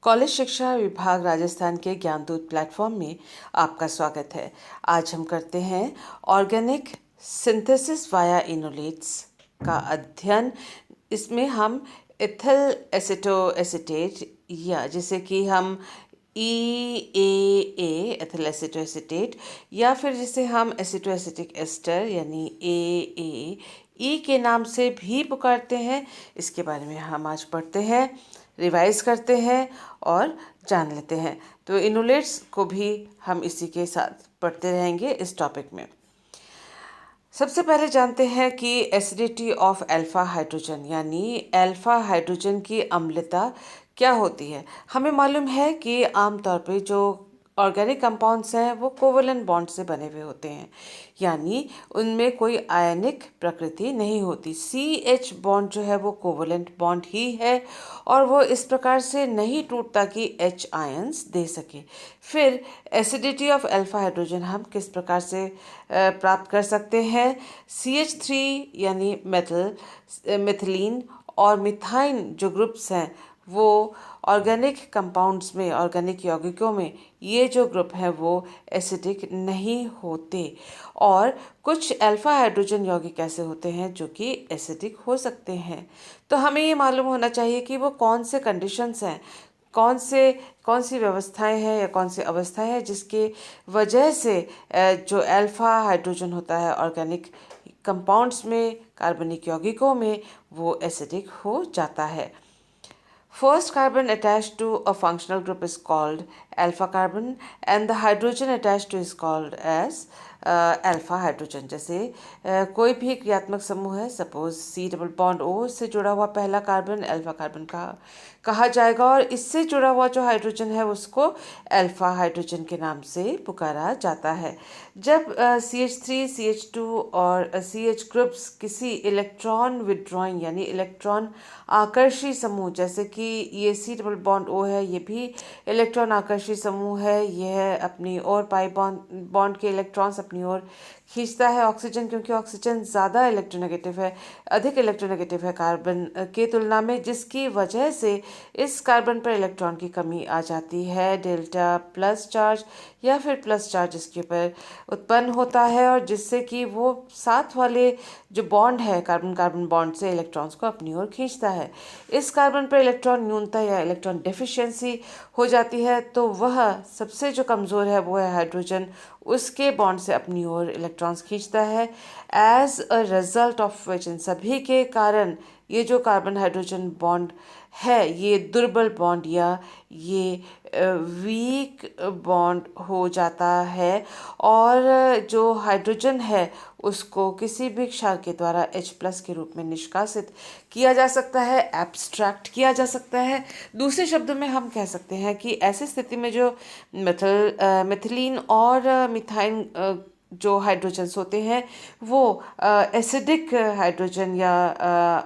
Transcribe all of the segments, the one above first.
College शिक्षा विभाग राजस्थान के ज्ञानदूत प्लेटफॉर्म में आपका स्वागत है। आज हम करते हैं ऑर्गेनिक सिंथेसिस वाया इनोलेट्स का अध्ययन। इसमें हम इथिल एसिटोएसिटेट या जिसे कि हम EAA एथिल एसिटोएसिटेट या फिर जिसे हम एसिटोएसिटिक एस्टर यानी AAE के नाम से भी पुकारते हैं, इसके बारे में हम आज पढ़ते हैं, रिवाइज करते हैं और जान लेते हैं। तो इनोलेट्स को भी हम इसी के साथ पढ़ते रहेंगे इस टॉपिक में। सबसे पहले जानते हैं कि एसिडिटी ऑफ अल्फा हाइड्रोजन यानी अल्फा हाइड्रोजन की अम्लता क्या होती है। हमें मालूम है कि आमतौर पे जो ऑर्गेनिक कंपाउंड्स हैं वो कोवलेंट बॉन्ड से बने हुए होते हैं, यानी उनमें कोई आयनिक प्रकृति नहीं होती। CH बॉन्ड जो है वो कोवलेंट बॉन्ड ही है और वो इस प्रकार से नहीं टूटता कि H आयंस दे सके। फिर एसिडिटी ऑफ अल्फा हाइड्रोजन हम किस प्रकार से प्राप्त कर सकते हैं। CH3 यानी मिथिलीन और मिथाइन जो ग्रुप्स हैं वो ऑर्गेनिक कंपाउंड्स में, ऑर्गेनिक यौगिकों में ये जो ग्रुप हैं वो एसिडिक नहीं होते। और कुछ अल्फा हाइड्रोजन यौगिक ऐसे होते हैं जो कि एसिडिक हो सकते हैं। तो हमें ये मालूम होना चाहिए कि वो कौन से कंडीशंस हैं, कौन सी व्यवस्थाएं हैं या कौन सी अवस्थाएं हैं जिसके वजह से जो अल्फा हाइड्रोजन होता है ऑर्गेनिक कंपाउंड्स में, कार्बनिक यौगिकों में, वो एसिडिक हो जाता है। First carbon attached to a functional group is called alpha carbon and the hydrogen attached to is called as alpha hydrogen. जैसे कोई भी क्रियात्मक समूह है, suppose C double bond O से जुड़ा हुआ पहला कार्बन अल्फा कार्बन का कहा जाएगा और इससे जुड़ा हुआ जो हाइड्रोजन है उसको अल्फा हाइड्रोजन के नाम से पुकारा जाता है। जब CH3, CH2 और CH ग्रुप्स किसी इलेक्ट्रॉन विड्रॉइंग यानी इलेक्ट्रॉन आकर्षी समूह, जैसे कि ये C डबल बॉन्ड O है, ये भी इलेक्ट्रॉन आकर्षी समूह है, यह अपनी ओर पाई बॉन्ड के इलेक्ट्रॉन्स अपनी ओर खींचता है ऑक्सीजन, क्योंकि ऑक्सीजन ज़्यादा इलेक्ट्रोनेगेटिव है, अधिक इलेक्ट्रोनेगेटिव है कार्बन के तुलना में, जिसकी वजह से इस कार्बन पर इलेक्ट्रॉन की कमी आ जाती है। डेल्टा प्लस चार्ज या फिर प्लस चार्ज इसके ऊपर उत्पन्न होता है और जिससे कि वो साथ वाले जो बॉन्ड है कार्बन कार्बन बॉन्ड से इलेक्ट्रॉन्स को अपनी ओर खींचता है। इस कार्बन पर इलेक्ट्रॉन न्यूनता या इलेक्ट्रॉन डेफिशिएंसी हो जाती है तो वह सबसे जो कमज़ोर है वो है हाइड्रोजन, उसके बॉन्ड से अपनी ओर इलेक्ट्रॉन्स खींचता है। As a result of which, इन सभी के कारण ये जो कार्बन हाइड्रोजन बॉन्ड है ये दुर्बल बॉन्ड या ये वीक बॉन्ड हो जाता है और जो हाइड्रोजन है उसको किसी भी क्षार के द्वारा H+ के रूप में निष्कासित किया जा सकता है, एब्स्ट्रैक्ट किया जा सकता है। दूसरे शब्दों में हम कह सकते हैं कि ऐसी स्थिति में जो मिथिलीन और मिथाइन जो हाइड्रोजन्स होते हैं वो एसिडिक हाइड्रोजन या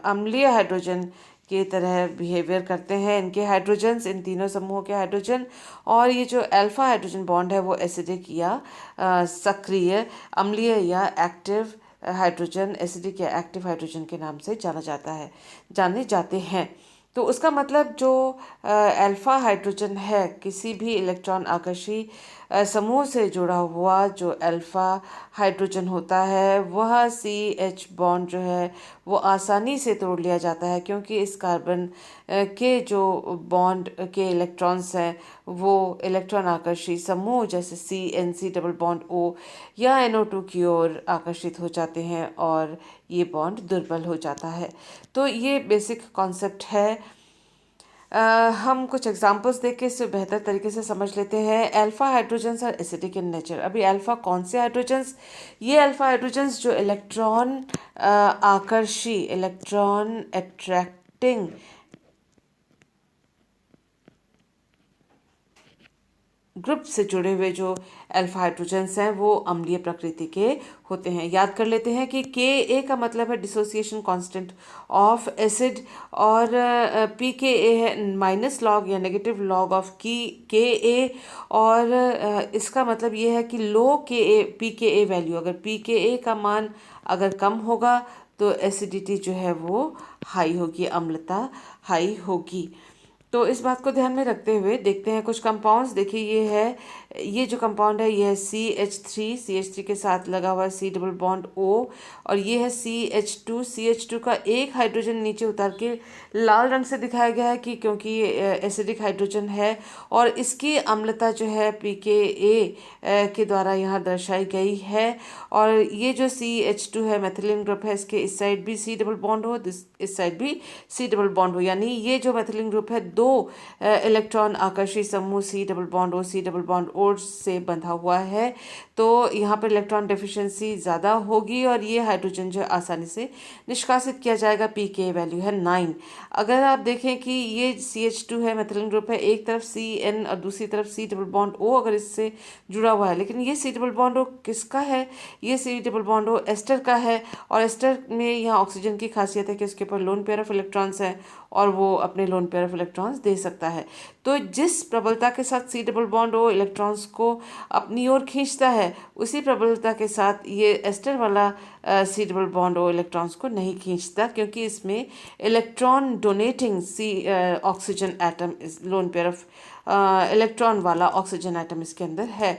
अम्लीय हाइड्रोजन की तरह बिहेवियर करते हैं। इनके हाइड्रोजन्स, इन तीनों समूहों के हाइड्रोजन और ये जो अल्फा हाइड्रोजन बॉन्ड है वो एसिडिक या सक्रिय, अम्लीय या एक्टिव हाइड्रोजन, एसिडिक या एक्टिव हाइड्रोजन के नाम से जाने जाते हैं। तो उसका मतलब जो अल्फा हाइड्रोजन है किसी भी इलेक्ट्रॉन आकर्षी समूह से जुड़ा हुआ जो अल्फा हाइड्रोजन होता है वह CH बॉन्ड जो है वो आसानी से तोड़ लिया जाता है, क्योंकि इस कार्बन के जो बॉन्ड के इलेक्ट्रॉन्स हैं वो इलेक्ट्रॉन आकर्षी समूह जैसे CN, C double bond O या NO2 की ओर आकर्षित हो जाते हैं और ये बॉन्ड दुर्बल हो जाता है। तो ये बेसिक कॉन्सेप्ट है। हम कुछ एग्जांपल्स देख के इससे बेहतर तरीके से समझ लेते हैं। Alpha hydrogens are acidic in nature. अभी अल्फा कौन से हाइड्रोजन्स? ये अल्फा हाइड्रोजन्स जो इलेक्ट्रॉन आकर्षी, इलेक्ट्रॉन अट्रैक्टिंग ग्रुप से जुड़े हुए जो अल्फा हाइड्रोजन्स हैं वो अम्लीय प्रकृति के होते हैं। याद कर लेते हैं कि Ka का मतलब है डिसोसिएशन कांस्टेंट ऑफ एसिड और pKa है माइनस लॉग या नेगेटिव लॉग ऑफ Ka और इसका मतलब ये है कि लो pKa वैल्यू, अगर pKa का मान अगर कम होगा तो एसिडिटी जो है वो हाई होगी, अम्लता हाई होगी। तो इस बात को ध्यान में रखते हुए देखते हैं कुछ कंपाउंड्स। देखिए ये जो कंपाउंड है ये है CH3 के साथ लगा हुआ है C डबल बॉन्ड O, और ये है CH2 का एक हाइड्रोजन नीचे उतार के लाल रंग से दिखाया गया है कि क्योंकि ये एसिडिक हाइड्रोजन है, और इसकी अम्लता जो है pKa के द्वारा यहाँ दर्शाई गई है। और ये जो CH2 है मेथिलीन ग्रुप है, इसके इस साइड भी C डबल बॉन्ड हो, इस साइड भी C डबल बॉन्ड हो, यानी ये जो मेथिलीन ग्रुप है दो इलेक्ट्रॉन आकर्षी समूह C डबल बॉन्ड O से बंधा हुआ है। तो यहाँ पर इलेक्ट्रॉन डेफिशिएंसी ज़्यादा होगी और ये हाइड्रोजन जो है आसानी से निष्कासित किया जाएगा। pK वैल्यू है 9। अगर आप देखें कि ये CH2 है मेथिलीन ग्रुप है, एक तरफ CN और दूसरी तरफ C डबल बॉन्ड O अगर इससे जुड़ा हुआ है, लेकिन ये C डबल बॉन्ड O किसका है? ये C double bond O ester का है, और एस्टर में यहाँ ऑक्सीजन की खासियत है कि उसके ऊपर लोन पेयर ऑफ इलेक्ट्रॉन्स है और वो अपने lone pair of electrons they सकता है। तो जिस प्रबलता के साथ C double bond O electrons को अपनी ओर खींचता है, उसी प्रबलता के साथ ये एस्टर वाला C double bond O electrons को नहीं खींचता, क्योंकि इसमें electron donating oxygen atom lone pair of electron वाला ऑक्सीजन एटम इसके अंदर है।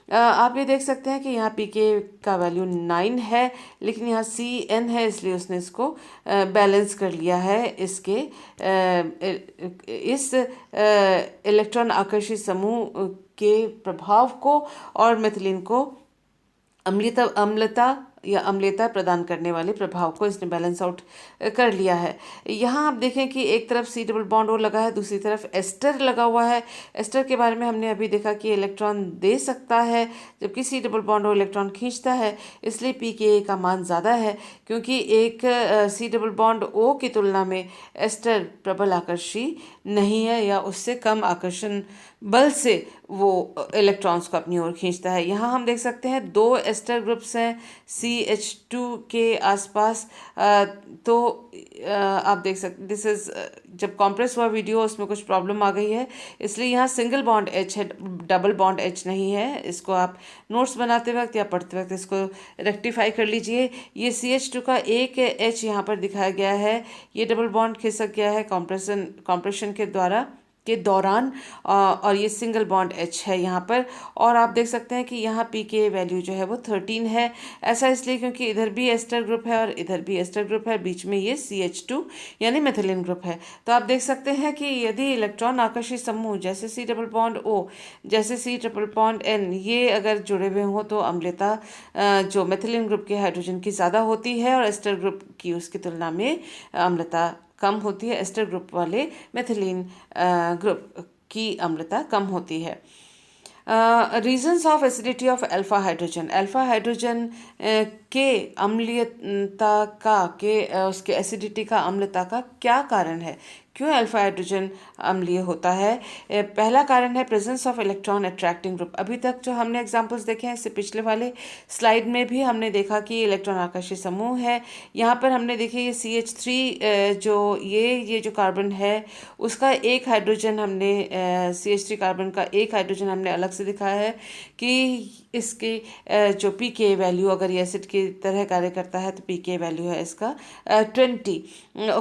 आप ये देख सकते हैं कि यहाँ pK का वैल्यू 9 है, लेकिन यहाँ CN है, इसलिए उसने इसको बैलेंस कर लिया है इसके इस इलेक्ट्रॉन आकर्षी समूह के प्रभाव को और मेथिलीन को अम्लता प्रदान करने वाले प्रभाव को इसने बैलेंस आउट कर लिया है। यहाँ आप देखें कि एक तरफ C डबल बॉन्ड O लगा है, दूसरी तरफ एस्टर लगा हुआ है। एस्टर के बारे में हमने अभी देखा कि इलेक्ट्रॉन दे सकता है, जबकि C double bond O electron खींचता है, इसलिए pKa का मान ज़्यादा है, क्योंकि एक C डबल बॉन्ड O की तुलना में एस्टर प्रबल आकर्षी नहीं है, या उससे कम आकर्षण बल से वो इलेक्ट्रॉन्स को अपनी ओर खींचता है। यहाँ हम देख सकते हैं दो एस्टर ग्रुप्स हैं CH2 के आसपास। तो आप देख सकते, दिस इज जब कॉम्प्रेस हुआ वीडियो उसमें कुछ प्रॉब्लम आ गई है, इसलिए यहाँ सिंगल बॉन्ड H है, डबल बॉन्ड H नहीं है। इसको आप नोट्स बनाते वक्त या पढ़ते वक्त इसको रेक्टिफाई कर लीजिए। ये CH2 का एक H यहाँ पर दिखाया गया है, ये डबल बॉन्ड खिसक गया है कॉम्प्रेशन के दौरान, और ये सिंगल बॉन्ड H है यहाँ पर। और आप देख सकते हैं कि यहाँ pK वैल्यू जो है वो 13 है। ऐसा इसलिए क्योंकि इधर भी एस्टर ग्रुप है और इधर भी एस्टर ग्रुप है, बीच में ये CH2 यानी मेथिलीन ग्रुप है। तो आप देख सकते हैं कि यदि इलेक्ट्रॉन आकर्षी समूह जैसे C डबल बॉन्ड O, जैसे C डबल बॉन्ड N, ये अगर जुड़े हुए हों तो अम्लता जो मेथिलीन ग्रुप के हाइड्रोजन की ज़्यादा होती है और एस्टर ग्रुप की उसकी तुलना में अम्लता कम होती है। एस्टर ग्रुप वाले मेथिलीन ग्रुप की अम्लता कम होती है। Reasons of acidity of alpha hydrogen के अम्लीयता उसके एसिडिटी का अम्लता का क्या कारण है? क्यों अल्फा हाइड्रोजन अम्लीय होता है? पहला कारण है presence of electron attracting group. अभी तक जो हमने एग्जांपल्स देखे हैं, इससे पिछले वाले स्लाइड में भी हमने देखा कि इलेक्ट्रॉन आकर्षी समूह है। यहाँ पर हमने देखे ये CH3 जो ये जो कार्बन है उसका एक हाइड्रोजन हमने CH3 कार्बन का एक हाइड्रोजन हमने अलग से दिखाया है कि इसकी जो pK वैल्यू, अगर ये एसिड की तरह कार्य करता है तो pK वैल्यू है इसका 20।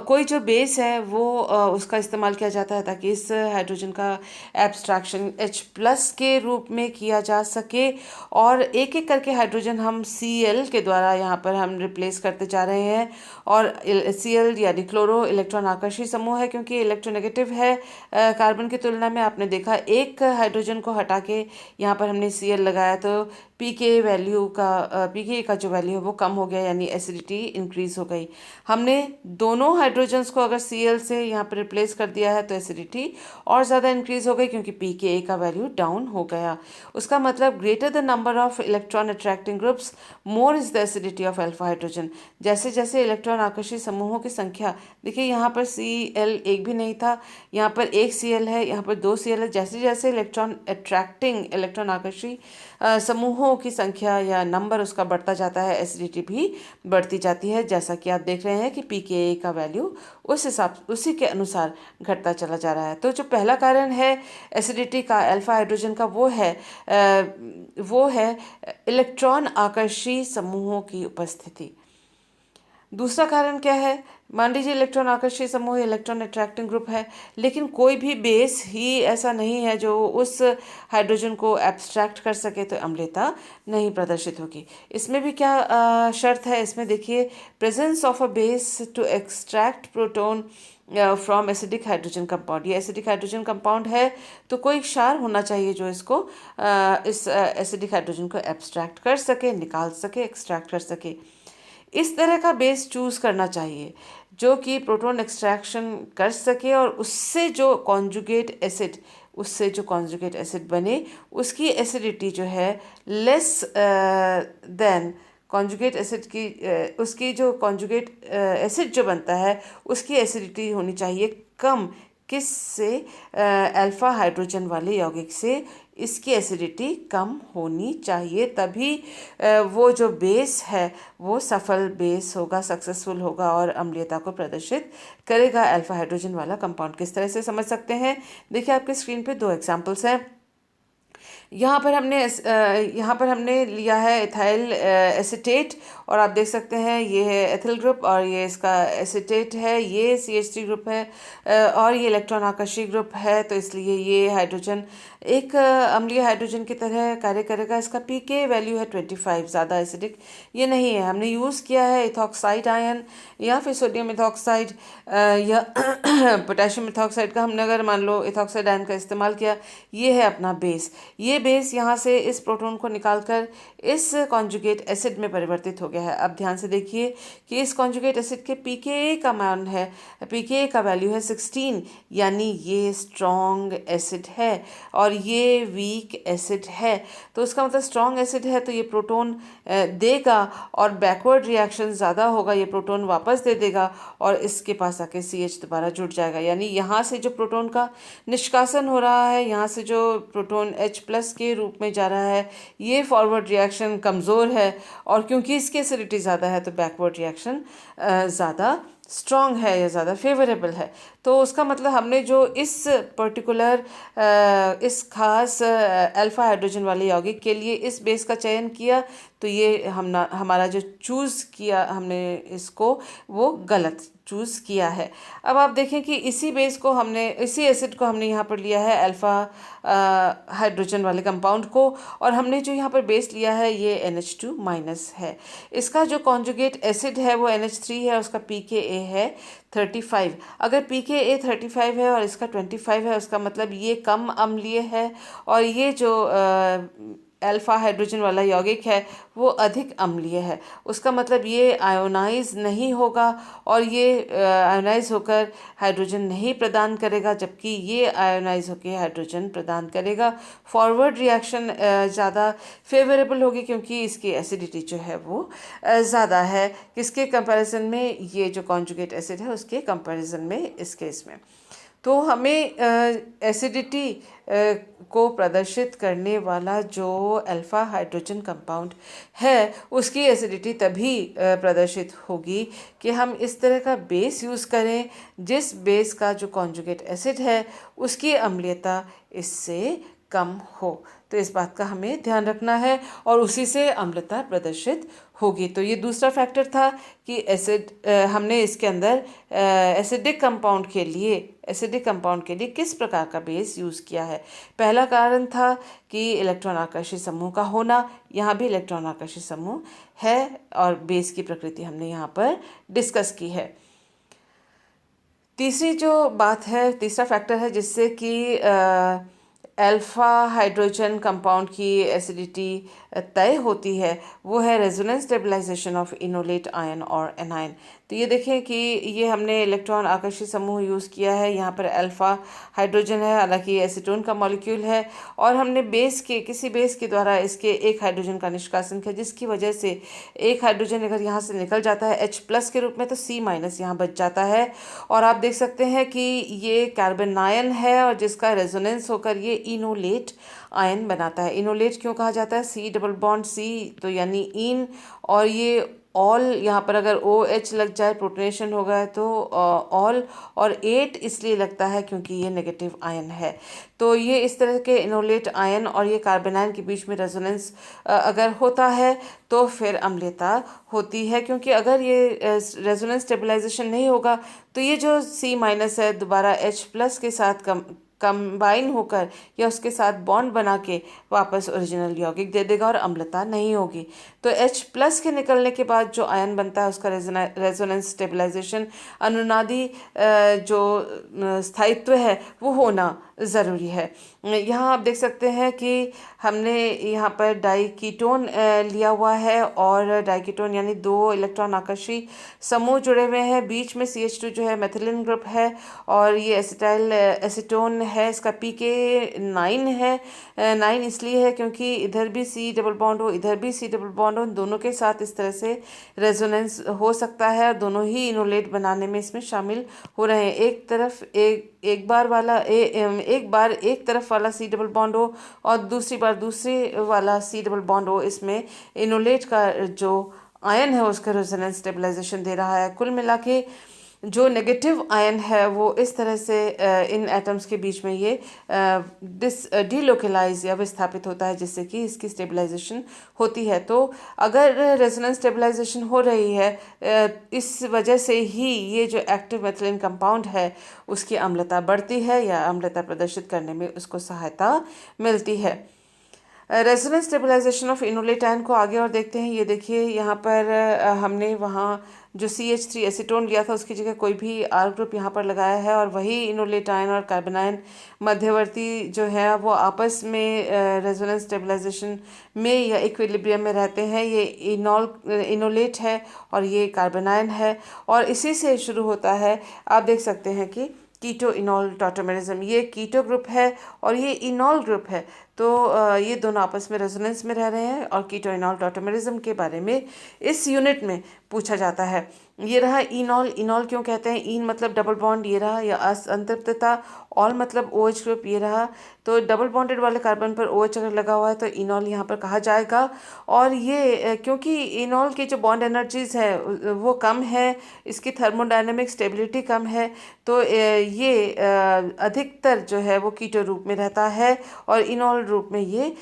कोई जो बेस है वो उसका इस्तेमाल किया जाता है ताकि इस हाइड्रोजन का एब्स्ट्रैक्शन H+ के रूप में किया जा सके, और एक एक करके हाइड्रोजन हम Cl के द्वारा यहाँ पर हम रिप्लेस करते जा रहे हैं। और Cl यानी क्लोरो इलेक्ट्रॉन आकर्षी समूह है, क्योंकि इलेक्ट्रोनेगेटिव है कार्बन की तुलना में। आपने देखा एक हाइड्रोजन को हटा के यहाँ पर हमने Cl लगाया तो pK का जो वैल्यू है वो कम हो गया, यानी एसिडिटी इंक्रीज हो गई। हमने दोनों हाइड्रोजन्स को अगर Cl से यहाँ पर रिप्लेस कर दिया है तो एसिडिटी और ज़्यादा इंक्रीज हो गई, क्योंकि pK का वैल्यू डाउन हो गया। उसका मतलब greater the number of electron attracting groups more is the acidity of alpha hydrogen. जैसे जैसे इलेक्ट्रॉन आकर्षी समूहों की संख्या, देखिए यहाँ पर Cl एक भी नहीं था, यहाँ पर एक Cl है, यहाँ पर 2 Cl है। जैसे जैसे इलेक्ट्रॉन आकर्षी समूहों की संख्या या नंबर उसका बढ़ता जाता है, एसिडिटी भी बढ़ती जाती है। जैसा कि आप देख रहे हैं कि pKa का वैल्यू उसी के अनुसार घटता चला जा रहा है। तो जो पहला कारण है एसिडिटी का अल्फा हाइड्रोजन का वो है इलेक्ट्रॉन आकर्षी समूहों की उपस्थिति। दूसरा कारण क्या है? मान लीजिए इलेक्ट्रॉन आकर्षी समूह इलेक्ट्रॉन अट्रैक्टिंग ग्रुप है, लेकिन कोई भी बेस ही ऐसा नहीं है जो उस हाइड्रोजन को एब्स्ट्रैक्ट कर सके, तो अम्लता नहीं प्रदर्शित होगी। इसमें भी क्या शर्त है, इसमें देखिए, presence of a base to extract proton from acidic hydrogen compound. ये एसिडिक हाइड्रोजन कंपाउंड है तो कोई क्षार होना चाहिए जो इसको इस एसिडिक हाइड्रोजन को एब्स्ट्रैक्ट कर सके, निकाल सके, एक्सट्रैक्ट कर सके। इस तरह का बेस चूज़ करना चाहिए जो कि प्रोटॉन एक्सट्रैक्शन कर सके, और उससे जो कॉन्जुगेट एसिड बने उसकी एसिडिटी जो है लेस देन कॉन्जुगेट एसिड की उसकी जो कॉन्जुगेट एसिड जो बनता है उसकी एसिडिटी होनी चाहिए कम, किससे? अल्फा हाइड्रोजन वाले यौगिक से इसकी एसिडिटी कम होनी चाहिए, तभी वो जो बेस है वो सफल बेस होगा, सक्सेसफुल होगा और अम्लीयता को प्रदर्शित करेगा। अल्फा हाइड्रोजन वाला कंपाउंड किस तरह से समझ सकते हैं, देखिए आपके स्क्रीन पे 2 एग्जांपल्स हैं। यहाँ पर हमने लिया है इथाइल एसीटेट, और आप देख सकते हैं ये है एथिल ग्रुप और ये इसका एसीटेट है, ये CH3 ग्रुप है और ये इलेक्ट्रॉन आकर्षी ग्रुप है, तो इसलिए ये हाइड्रोजन एक अम्लीय हाइड्रोजन की तरह कार्य करेगा। इसका pK वैल्यू है 25, ज़्यादा एसिडिक ये नहीं है। हमने यूज़ किया है इथॉक्साइड आयन या फिर सोडियम इथॉक्साइड या पोटेशियम इथॉक्साइड का, हमने अगर मान लो इथॉक्साइड आयन का इस्तेमाल किया। ये है अपना बेस, ये बेस यहाँ से इस प्रोटॉन को निकालकर इस कॉन्जुगेट एसिड में परिवर्तित हो गया है। अब ध्यान से देखिए कि इस कॉन्जुगेट एसिड के pKa का मान है, pKa का वैल्यू है 16, यानी ये स्ट्रॉन्ग एसिड है और ये वीक एसिड है। तो उसका मतलब स्ट्रॉन्ग एसिड है तो ये प्रोटॉन देगा और बैकवर्ड रिएक्शन ज़्यादा होगा, ये प्रोटॉन वापस दे देगा और इसके पास आके CH दोबारा जुड़ जाएगा। यानी यहाँ से जो प्रोटॉन का निष्कासन हो रहा है, यहाँ से जो प्रोटॉन H+ के रूप में जा रहा है, ये फॉरवर्ड रिएक्शन कमज़ोर है, और क्योंकि इसकी एसिडिटी ज़्यादा है तो बैकवर्ड रिएक्शन ज़्यादा स्ट्रॉन्ग है या ज़्यादा फेवरेबल है। तो उसका मतलब हमने जो इस पर्टिकुलर इस खास अल्फा हाइड्रोजन वाले यौगिक के लिए इस बेस का चयन किया, तो ये हमारा जो चूज़ किया हमने इसको, वो गलत चूज़ किया है। अब आप देखें कि इसी एसिड को हमने यहाँ पर लिया है अल्फा हाइड्रोजन वाले कंपाउंड को, और हमने जो यहाँ पर बेस लिया है ये NH2- है। इसका जो कॉन्जुगेट एसिड है वो NH3 है, उसका pKa है 35। अगर pKa 35 है और इसका 25 है, उसका मतलब ये कम अम्लीय है, और ये जो अल्फा हाइड्रोजन वाला यौगिक है वो अधिक अम्लीय है। उसका मतलब ये आयोनाइज नहीं होगा और ये आयोनाइज होकर हाइड्रोजन नहीं प्रदान करेगा, जबकि ये आयोनाइज होकर हाइड्रोजन प्रदान करेगा। फॉरवर्ड रिएक्शन ज़्यादा फेवरेबल होगी क्योंकि इसकी एसिडिटी जो है वो ज़्यादा है, किसके कंपैरिजन में? ये जो कॉन्जुगेट एसिड है उसके कंपैरिजन में इस केस में। तो हमें एसिडिटी को प्रदर्शित करने वाला जो अल्फा हाइड्रोजन कंपाउंड है उसकी एसिडिटी तभी प्रदर्शित होगी कि हम इस तरह का बेस यूज़ करें जिस बेस का जो कॉन्जुगेट एसिड है उसकी अम्लीयता इससे कम हो। तो इस बात का हमें ध्यान रखना है और उसी से अम्लता प्रदर्शित होगी। तो ये दूसरा फैक्टर था कि हमने इसके अंदर एसिडिक कंपाउंड के लिए किस प्रकार का बेस यूज़ किया है। पहला कारण था कि इलेक्ट्रॉन आकर्षी समूह का होना, यहाँ भी इलेक्ट्रॉन आकर्षी समूह है और बेस की प्रकृति हमने यहाँ पर डिस्कस की है। तीसरा फैक्टर है जिससे कि अल्फा हाइड्रोजन कंपाउंड की एसिडिटी तय होती है, वो है resonance stabilization of enolate ion और एनायन। तो ये देखें कि ये हमने इलेक्ट्रॉन आकर्षी समूह यूज़ किया है, यहाँ पर अल्फा हाइड्रोजन है, हालांकि ये एसीटोन का मॉलिक्यूल है, और हमने किसी बेस के द्वारा इसके एक हाइड्रोजन का निष्कासन किया, जिसकी वजह से एक हाइड्रोजन अगर यहाँ से निकल जाता है H+ के रूप में तो C- यहाँ बच जाता है। और आप देख सकते हैं कि ये कार्बन आयन है और जिसका रेजोनेंस होकर ये इनोलेट आयन बनाता है। इनोलेट क्यों कहा जाता है? C डबल बॉन्ड C, तो यानी इन, और ये ऑल, यहाँ पर अगर ओ एच लग जाए प्रोटोनेशन होगा तो ऑल, और 8 इसलिए लगता है क्योंकि ये नेगेटिव आयन है। तो ये इस तरह के इनोलेट आयन और ये कार्बन आयन के बीच में रेजोनेंस अगर होता है तो फिर अम्लता होती है, क्योंकि अगर ये रेजोनेंस स्टेबलाइजेशन नहीं होगा तो ये जो C- है दोबारा H+ के साथ कंबाइन होकर या उसके साथ बॉन्ड बना के वापस ओरिजिनल यौगिक दे देगा और अम्लता नहीं होगी। तो H+ के निकलने के बाद जो आयन बनता है उसका रेजोनेंस स्टेबलाइजेशन, अनुनादी जो स्थायित्व है वो होना ज़रूरी है। यहाँ आप देख सकते हैं कि हमने यहाँ पर डाइकीटोन लिया हुआ है, और डाइकीटोन यानी 2 इलेक्ट्रॉन आकर्षी समूह जुड़े हुए हैं, बीच में CH2 जो है मेथिलीन ग्रुप है, और ये एसिटाइल एसीटोन है, इसका pK 9 है। 9 इसलिए है क्योंकि इधर भी C डबल बॉन्ड हो, इधर भी C डबल बॉन्ड हो, दोनों के साथ इस तरह से रेजोनेंस हो सकता है, और दोनों ही इनोलेट बनाने में इसमें शामिल हो रहे हैं। एक बार एक तरफ वाला C डबल बॉन्ड हो और दूसरी बार दूसरे वाला C डबल बॉन्ड हो, इसमें इनोलेट का जो आयन है उसका रेजोनेंस स्टेबलाइजेशन दे रहा है। कुल मिला के जो नेगेटिव आयन है वो इस तरह से इन एटम्स के बीच में ये डीलोकलाइज या विस्थापित होता है, जिससे कि इसकी स्टेबलाइजेशन होती है। तो अगर रेजोनेंस स्टेबलाइजेशन हो रही है, इस वजह से ही ये जो एक्टिव मेथिलीन कंपाउंड है उसकी अम्लता बढ़ती है या अम्लता प्रदर्शित करने में उसको सहायता मिलती है। Resonance stabilization of enolate ion को आगे और देखते हैं। ये देखिए यहाँ पर हमने वहाँ जो CH3 एसीटोन लिया था उसकी जगह कोई भी R ग्रुप यहाँ पर लगाया है, और वही इनोलेट आयन और कार्बन आयन मध्यवर्ती जो है वो आपस में रेजोनेंस स्टेबलाइजेशन में या इक्विलिब्रियम में रहते हैं। ये इनोलेट है और ये कार्बन आयन है, और इसी से शुरू होता है। आप देख सकते हैं कि कीटो इनॉल टॉटोमेरिज्म, ये कीटो ग्रुप है और ये इनॉल ग्रुप है। तो ये दोनों आपस में रेजोनेंस में रह रहे हैं, और कीटो इनॉल टॉटोमेरिज्म के बारे में इस यूनिट में पूछा जाता है। ये रहा इनॉल। इनॉल क्यों कहते हैं? इन मतलब डबल बॉन्ड, ये रहा, या असंतृप्तता। ऑल मतलब OH ग्रुप, ये रहा। तो डबल बॉन्डेड वाले कार्बन पर OH अगर लगा हुआ है तो इनॉल यहाँ पर कहा जाएगा। और ये क्योंकि इनॉल की जो बॉन्ड एनर्जीज है वो कम है, इसकी थर्मोडायनेमिक स्टेबिलिटी कम है, तो ये अधिकतर जो है वो कीटो रूप में रहता है, और इनॉल रूप में ये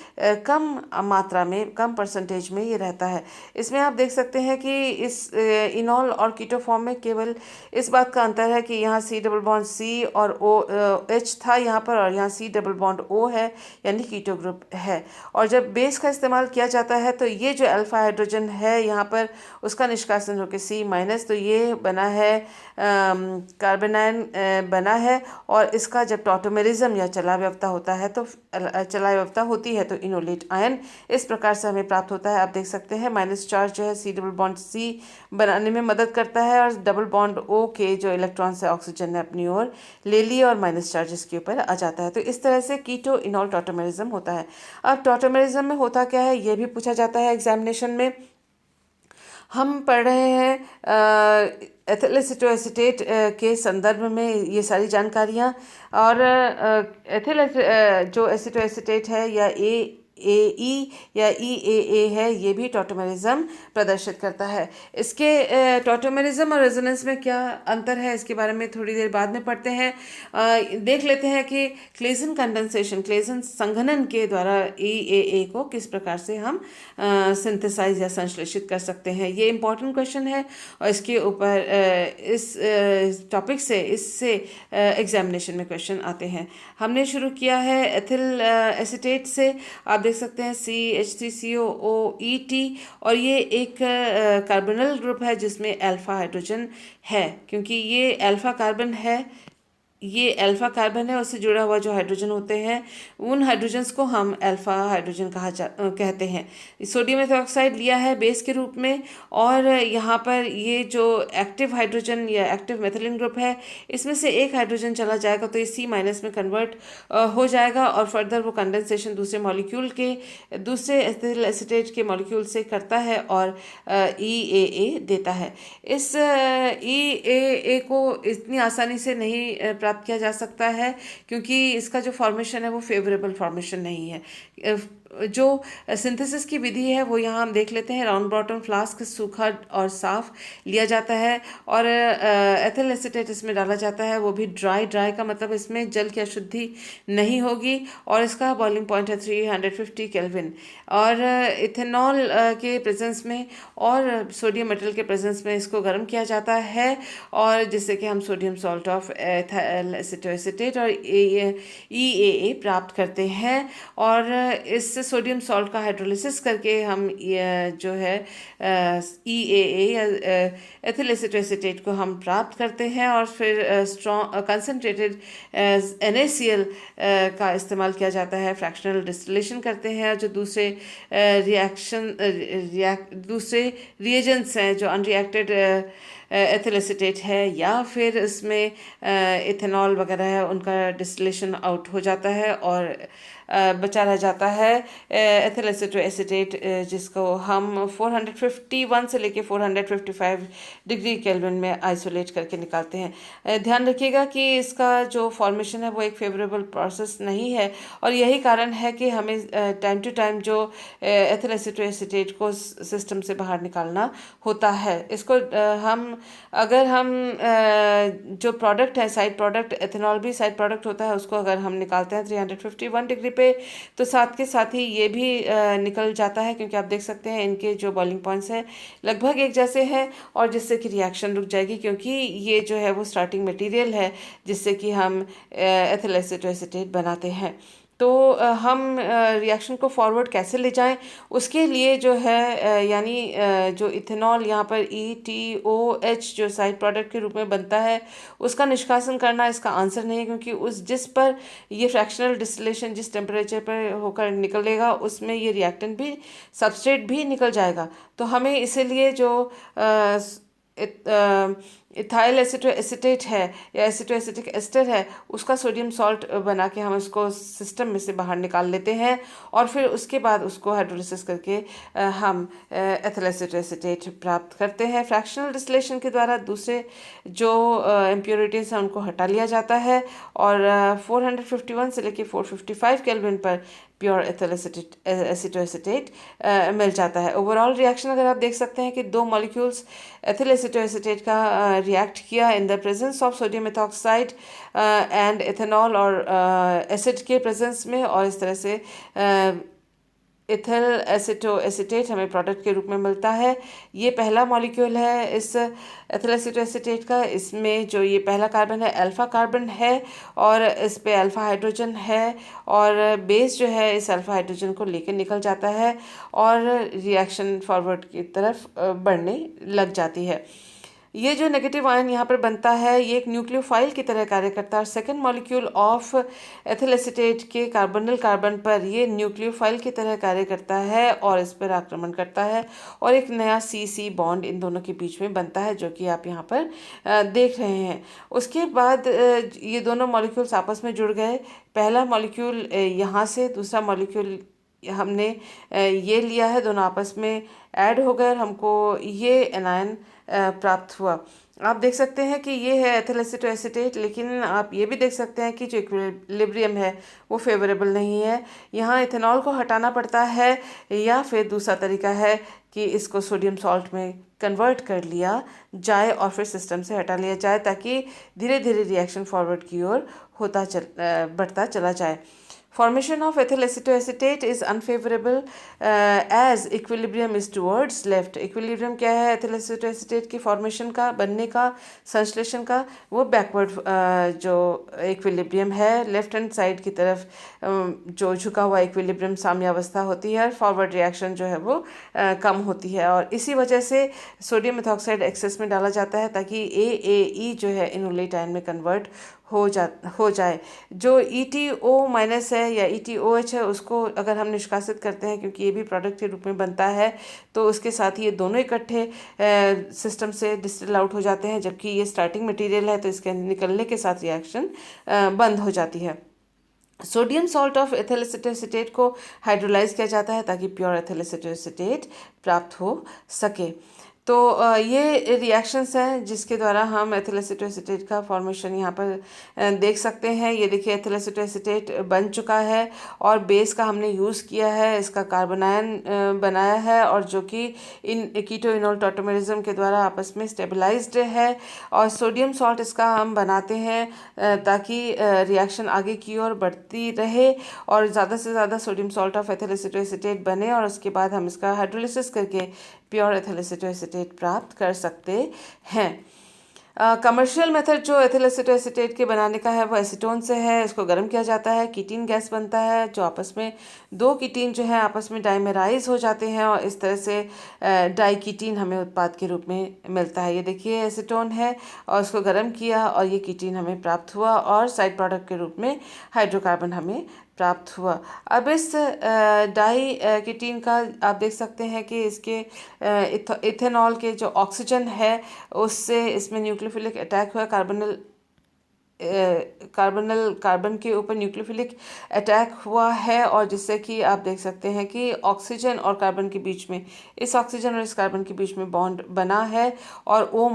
कम मात्रा में, कम परसेंटेज में ये रहता है। इसमें आप देख सकते हैं कि इस इनॉल और कीटो फॉर्म में केवल इस बात का अंतर है कि यहाँ C डबल बॉन्ड C और OH था यहाँ पर, और यहाँ C डबल बॉन्ड O है, यानी कीटो ग्रुप है। और जब बेस का इस्तेमाल किया जाता है तो ये जो अल्फा हाइड्रोजन है यहाँ पर उसका निष्कासन होकर C-, तो ये बना है कार्बन आयन बना है, और इसका जब टॉटोमेरिज्म या चलाव्यवता होता है तो चलाव्यवता होती है तो इनोलेट आयन इस प्रकार से हमें प्राप्त होता है। आप देख सकते हैं माइनस चार्ज जो है C डबल बॉन्ड C बनाने में मदद करता है, और डबल बॉन्ड O के जो इलेक्ट्रॉन्स है ऑक्सीजन ने अपनी ओर ले लिए और माइनस चार्ज इसके ऊपर आ जाता है। तो इस तरह से कीटो इनॉल टॉटोमेरिज्म होता है। अब टॉटोमेरिज्म में होता क्या है ये भी पूछा जाता है एग्जामिनेशन में। हम पढ़ रहे हैं एथिल एसीटोएसीटेट के संदर्भ में ये सारी जानकारियाँ, और जो एसीटोएसीटेट है या AE या EAA है, ये भी टॉटोमेरिज्म प्रदर्शित करता है। इसके टॉटोमेरिज्म और रेजोनेंस में क्या अंतर है इसके बारे में थोड़ी देर बाद में पढ़ते हैं। देख लेते हैं कि क्लेजन कंडेंसेशन, क्लेजन संघनन के द्वारा EAA को किस प्रकार से हम सिंथेसाइज या संश्लेषित कर सकते हैं। ये इम्पॉर्टेंट क्वेश्चन है, और इसके ऊपर इस टॉपिक से इससे एग्जामिनेशन में क्वेश्चन आते हैं। हमने शुरू किया है एथिल एसीटेट से। आप देख सकते हैं CH3COOET, और ये एक कार्बोनिल ग्रुप है जिसमें अल्फा हाइड्रोजन है, क्योंकि ये अल्फा कार्बन है, ये अल्फा कार्बन है, उससे जुड़ा हुआ जो हाइड्रोजन होते हैं उन हाइड्रोजन्स को हम अल्फा हाइड्रोजन कहते हैं। सोडियम एथॉक्साइड लिया है बेस के रूप में, और यहाँ पर ये जो एक्टिव हाइड्रोजन या एक्टिव मेथिलीन ग्रुप है इसमें से एक हाइड्रोजन चला जाएगा तो ये C- में कन्वर्ट हो जाएगा, और फर्दर वो कंडेंसेशन दूसरे मॉलिक्यूल के, दूसरे एथिल एसीटेट के मॉलिक्यूल से करता है और EAA देता है। इस EAA को इतनी आसानी से नहीं प्राप्त किया जा सकता है, क्योंकि इसका जो फॉर्मेशन है वो फेवरेबल फॉर्मेशन नहीं है। जो सिंथेसिस की विधि है वो यहाँ हम देख लेते हैं। राउंड बॉटम फ्लास्क सूखा और साफ लिया जाता है और एथिल एसीटेट इसमें डाला जाता है, वो भी ड्राई। ड्राई का मतलब इसमें जल की अशुद्धि नहीं होगी और इसका बॉइलिंग पॉइंट है 350 केल्विन। और इथेनॉल के प्रेजेंस में और सोडियम मेटल के प्रेजेंस में इसको गर्म किया जाता है और जिससे कि हम sodium salt of ethyl acetoacetate और EAA प्राप्त करते हैं। और इस सोडियम सॉल्ट का हाइड्रोलिसिस करके हम जो है EAA या एथिल एसीटोएसीटेट को हम प्राप्त करते हैं और फिर स्ट्रॉन्ग कंसनट्रेटेड NaCl का इस्तेमाल किया जाता है, फ्रैक्शनल डिस्टिलेशन करते हैं। जो दूसरे दूसरे रिएजेंट्स हैं जो अनरिएक्टेड एथिल एसीटेट है या फिर इसमें इथेनॉल वगैरह है, उनका डिस्टिलेशन आउट हो जाता है और बचा रह जाता है एथिल एसीटोएसीटेट, जिसको हम 451 से लेके 455 डिग्री केल्विन में आइसोलेट करके निकालते हैं। ध्यान रखिएगा कि इसका जो फॉर्मेशन है वो एक फेवरेबल प्रोसेस नहीं है और यही कारण है कि हमें टाइम टू टाइम जो एथिल एसीटोएसीटेट को सिस्टम से बाहर निकालना होता है। इसको अगर हम जो प्रोडक्ट है, साइड प्रोडक्ट, एथेनॉल भी साइड प्रोडक्ट होता है, उसको अगर हम निकालते हैं 351 डिग्री पे तो साथ के साथ ही ये भी निकल जाता है, क्योंकि आप देख सकते हैं इनके जो बॉइलिंग पॉइंट्स हैं लगभग एक जैसे हैं और जिससे कि रिएक्शन रुक जाएगी, क्योंकि ये जो है वो स्टार्टिंग मटेरियल है जिससे कि हम एथिल एसीटोएसीटेट बनाते हैं। तो हम रिएक्शन को फॉरवर्ड कैसे ले जाएं, उसके लिए जो है यानी जो इथेनॉल यहाँ पर ETOH जो साइड प्रोडक्ट के रूप में बनता है उसका निष्कासन करना इसका आंसर नहीं है, क्योंकि जिस पर ये फ्रैक्शनल डिस्टिलेशन जिस टेम्परेचर पर होकर निकलेगा उसमें ये रिएक्टेंट भी, सबस्ट्रेट भी निकल जाएगा। तो हमें इसीलिए जो इथाइल एसीटोएसीटेट है या एसीटोएसिटिक एस्टर है उसका सोडियम सॉल्ट बना के हम उसको सिस्टम में से बाहर निकाल लेते हैं और फिर उसके बाद उसको हाइड्रोलिसिस करके हम एथिल एसीटोएसीटेट प्राप्त करते हैं। फ्रैक्शनल डिस्टिलेशन के द्वारा दूसरे जो इम्प्योरिटीज़ हैं उनको हटा लिया जाता है और 451 से लेके 455 केल्विन पर प्योर एथिल एसीटोएसीटेट मिल जाता है। ओवरऑल रिएक्शन अगर आप देख सकते हैं कि दो मॉलिक्यूल्स एथिल एसीटोएसीटेट का रिएक्ट किया in the presence of sodium methoxide and ethanol और एसिड के प्रेजेंस में, और इस तरह से एथिल एसीटोएसीटेट हमें प्रोडक्ट के रूप में मिलता है। ये पहला मॉलिक्यूल है इस एथिल एसीटोएसीटेट का। इसमें जो ये पहला कार्बन है अल्फा कार्बन है और इस पे अल्फा हाइड्रोजन है और बेस जो है इस अल्फा हाइड्रोजन को लेकर निकल जाता है और रिएक्शन फॉरवर्ड की तरफ बढ़ने लग जाती है। ये जो नेगेटिव आयन यहाँ पर बनता है ये एक न्यूक्लियोफाइल की तरह कार्य करता है और second molecule of ethyl acetate के कार्बोनिल कार्बन पर ये न्यूक्लियोफाइल की तरह कार्य करता है और इस पर आक्रमण करता है और एक नया CC बॉन्ड इन दोनों के बीच में बनता है, जो कि आप यहाँ पर देख रहे हैं। उसके बाद ये दोनों मॉलिक्यूल्स आपस में जुड़ गए। पहला मॉलिक्यूल यहाँ से, दूसरा मॉलिक्यूल हमने ये लिया है, दोनों आपस में ऐड हो गए और हमको ये एनायन प्राप्त हुआ। आप देख सकते हैं कि ये है एथिल एसीटोएसीटेट, लेकिन आप ये भी देख सकते हैं कि जो इक्विलिब्रियम है वो फेवरेबल नहीं है। यहाँ इथेनॉल को हटाना पड़ता है या फिर दूसरा तरीका है कि इसको सोडियम सॉल्ट में कन्वर्ट कर लिया जाए और फिर सिस्टम से हटा लिया जाए, ताकि धीरे धीरे रिएक्शन फॉरवर्ड की ओर बढ़ता चला जाए। Formation of ethyl acetoacetate is unfavorable as equilibrium is towards left. Equilibrium क्या है ethyl acetoacetate की formation का, बनने का, संश्लेषण का? वो backward जो equilibrium है लेफ्ट हैंड साइड की तरफ जो झुका हुआ equilibrium साम्यावस्था होती है और फॉरवर्ड रिएक्शन जो है वो कम होती है और इसी वजह से सोडियम मेथॉक्साइड एक्सेस में डाला जाता है ताकि AAE जो है इनोलेट आयन में कन्वर्ट हो जाए। जो ETO माइनस है या ETOH है उसको अगर हम निष्कासित करते हैं, क्योंकि ये भी प्रोडक्ट के रूप में बनता है, तो उसके साथ ये दोनों इकट्ठे सिस्टम से डिस्टिल आउट हो जाते हैं, जबकि ये स्टार्टिंग मटेरियल है तो इसके निकलने के साथ रिएक्शन बंद हो जाती है। Sodium salt of ethyl acetoacetate को हाइड्रोलाइज किया जाता है ताकि प्योर एथिल एसीटोएसीटेट प्राप्त हो सके। तो ये रिएक्शंस हैं जिसके द्वारा हम एथिल एसीटोएसीटेट का फॉर्मेशन यहाँ पर देख सकते हैं। ये देखिए एथिल एसीटोएसीटेट बन चुका है और बेस का हमने यूज़ किया है, इसका कार्बन आयन बनाया है और जो कि इन कीटो इनोल टॉटोमेरिज्म के द्वारा आपस में स्टेबलाइज्ड है। और सोडियम सॉल्ट इसका हम बनाते हैं ताकि रिएक्शन आगे की ओर बढ़ती रहे और ज़्यादा से ज़्यादा sodium salt of ethyl acetoacetate बने और उसके बाद हम इसका हाइड्रोलिसिस करके प्योर एथिल एसीटोएसीटेट प्राप्त कर सकते हैं। कमर्शियल मेथड जो एथिल एसीटोएसीटेट के बनाने का है वो एसीटोन से है। इसको गर्म किया जाता है, कीटीन गैस बनता है जो आपस में दो कीटीन जो है आपस में डाइमेराइज हो जाते हैं और इस तरह से डाइकीटीन हमें उत्पाद के रूप में मिलता है। ये देखिए एसीटोन है और उसको गर्म किया और ये कीटीन हमें प्राप्त हुआ और साइड प्रोडक्ट के रूप में हाइड्रोकार्बन हमें प्राप्त हुआ। अब इस डाई कीटीन का आप देख सकते हैं कि इसके इथेनॉल के जो ऑक्सीजन है उससे इसमें न्यूक्लियोफिलिक अटैक हुआ, कार्बन के ऊपर न्यूक्लियोफिलिक अटैक हुआ है और जिससे कि आप देख सकते हैं कि ऑक्सीजन और कार्बन के बीच में, इस ऑक्सीजन और इस कार्बन के बीच में बॉन्ड बना है और O-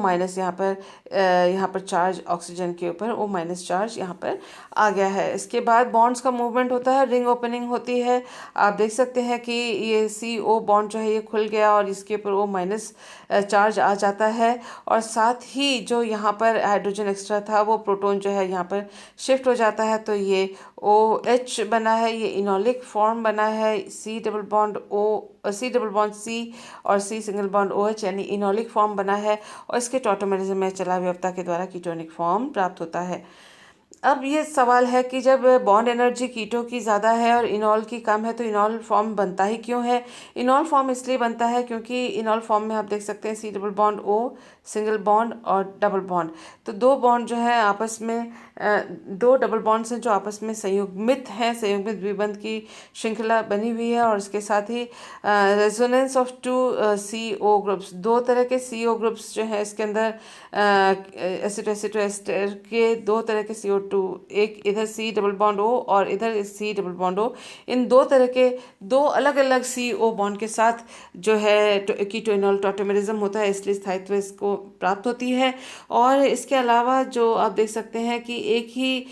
यहाँ पर चार्ज ऑक्सीजन के ऊपर O- चार्ज यहाँ पर आ गया है। इसके बाद बॉन्ड्स का मूवमेंट होता है, रिंग ओपनिंग होती है। आप देख सकते हैं कि ये CO बॉन्ड जो है ये खुल गया और इसके ऊपर O- चार्ज आ जाता है और साथ ही जो यहाँ पर हाइड्रोजन एक्स्ट्रा था वो प्रोटॉन जो है यहाँ पर शिफ्ट हो जाता है। तो ये OH बना है, ये इनोलिक फॉर्म बना है, C डबल बॉन्ड C और C सिंगल बॉन्ड OH यानी इनोलिक फॉर्म बना है और इसके टॉटोमेरिज्म में चलाव्यवता के द्वारा कीटोनिक फॉर्म प्राप्त होता है। अब ये सवाल है कि जब बॉन्ड एनर्जी कीटो की ज़्यादा है और इनॉल की कम है तो इनॉल फॉर्म बनता ही क्यों है? इनॉल फॉर्म इसलिए बनता है क्योंकि इनॉल फॉर्म में आप देख सकते हैं C double bond O single bond और डबल बॉन्ड, तो दो बॉन्ड जो है आपस में दो डबल बॉन्ड्स हैं जो आपस में संयुग्मित हैं, संयुग्मित द्विबंध की श्रृंखला बनी हुई है और इसके साथ ही resonance of two CO groups, दो तरह के CO ग्रुप्स जो है इसके अंदर एसिटोएस्टर के दो तरह के CO2, एक इधर C डबल बॉन्ड O और इधर C डबल बॉन्ड O, इन दो तरह के दो अलग अलग CO बॉन्ड के साथ जो है कीटो इनोल टॉटोमेरिज्म होता है, इसलिए स्थायित्व इसको प्राप्त होती है। और इसके अलावा जो आप देख सकते हैं कि एक ही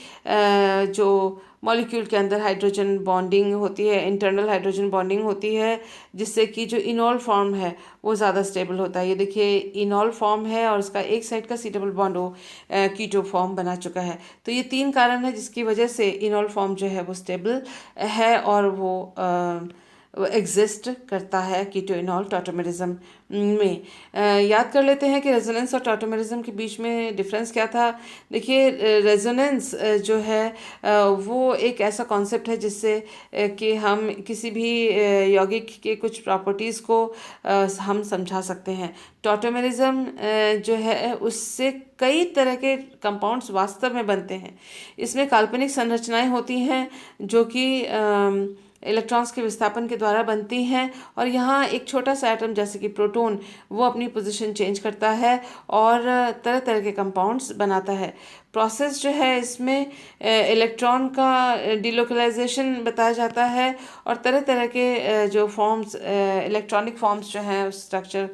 जो मॉलिक्यूल के अंदर हाइड्रोजन बॉन्डिंग होती है, इंटरनल हाइड्रोजन बॉन्डिंग होती है जिससे कि जो इनॉल फॉर्म है वो ज़्यादा स्टेबल होता है। ये देखिए इनॉल फॉर्म है और उसका एक साइड का C double bond O keto form बना चुका है। तो ये तीन कारण है जिसकी वजह से इनॉल फॉर्म जो है वो स्टेबल है और वो एग्जिस्ट करता है कीटो इनॉल टॉटोमेरिज्म में। याद कर लेते हैं कि रेजोनेंस और टॉटोमेरिज्म के बीच में डिफरेंस क्या था। देखिए रेजोनेंस जो है वो एक ऐसा कॉन्सेप्ट है जिससे कि हम किसी भी यौगिक के कुछ प्रॉपर्टीज़ को हम समझा सकते हैं। टॉटोमेरिज्म जो है उससे कई तरह के कंपाउंड्स वास्तव में बनते हैं। इसमें काल्पनिक संरचनाएं होती हैं जो कि इलेक्ट्रॉन्स के विस्थापन के द्वारा बनती हैं और यहाँ एक छोटा सा एटम जैसे कि प्रोटॉन वो अपनी पोजीशन चेंज करता है और तरह तरह के कंपाउंड्स बनाता है। प्रोसेस जो है इसमें इलेक्ट्रॉन का डिलोकलाइजेशन बताया जाता है और तरह तरह के जो फॉर्म्स इलेक्ट्रॉनिक फॉर्म्स जो हैं स्ट्रक्चर,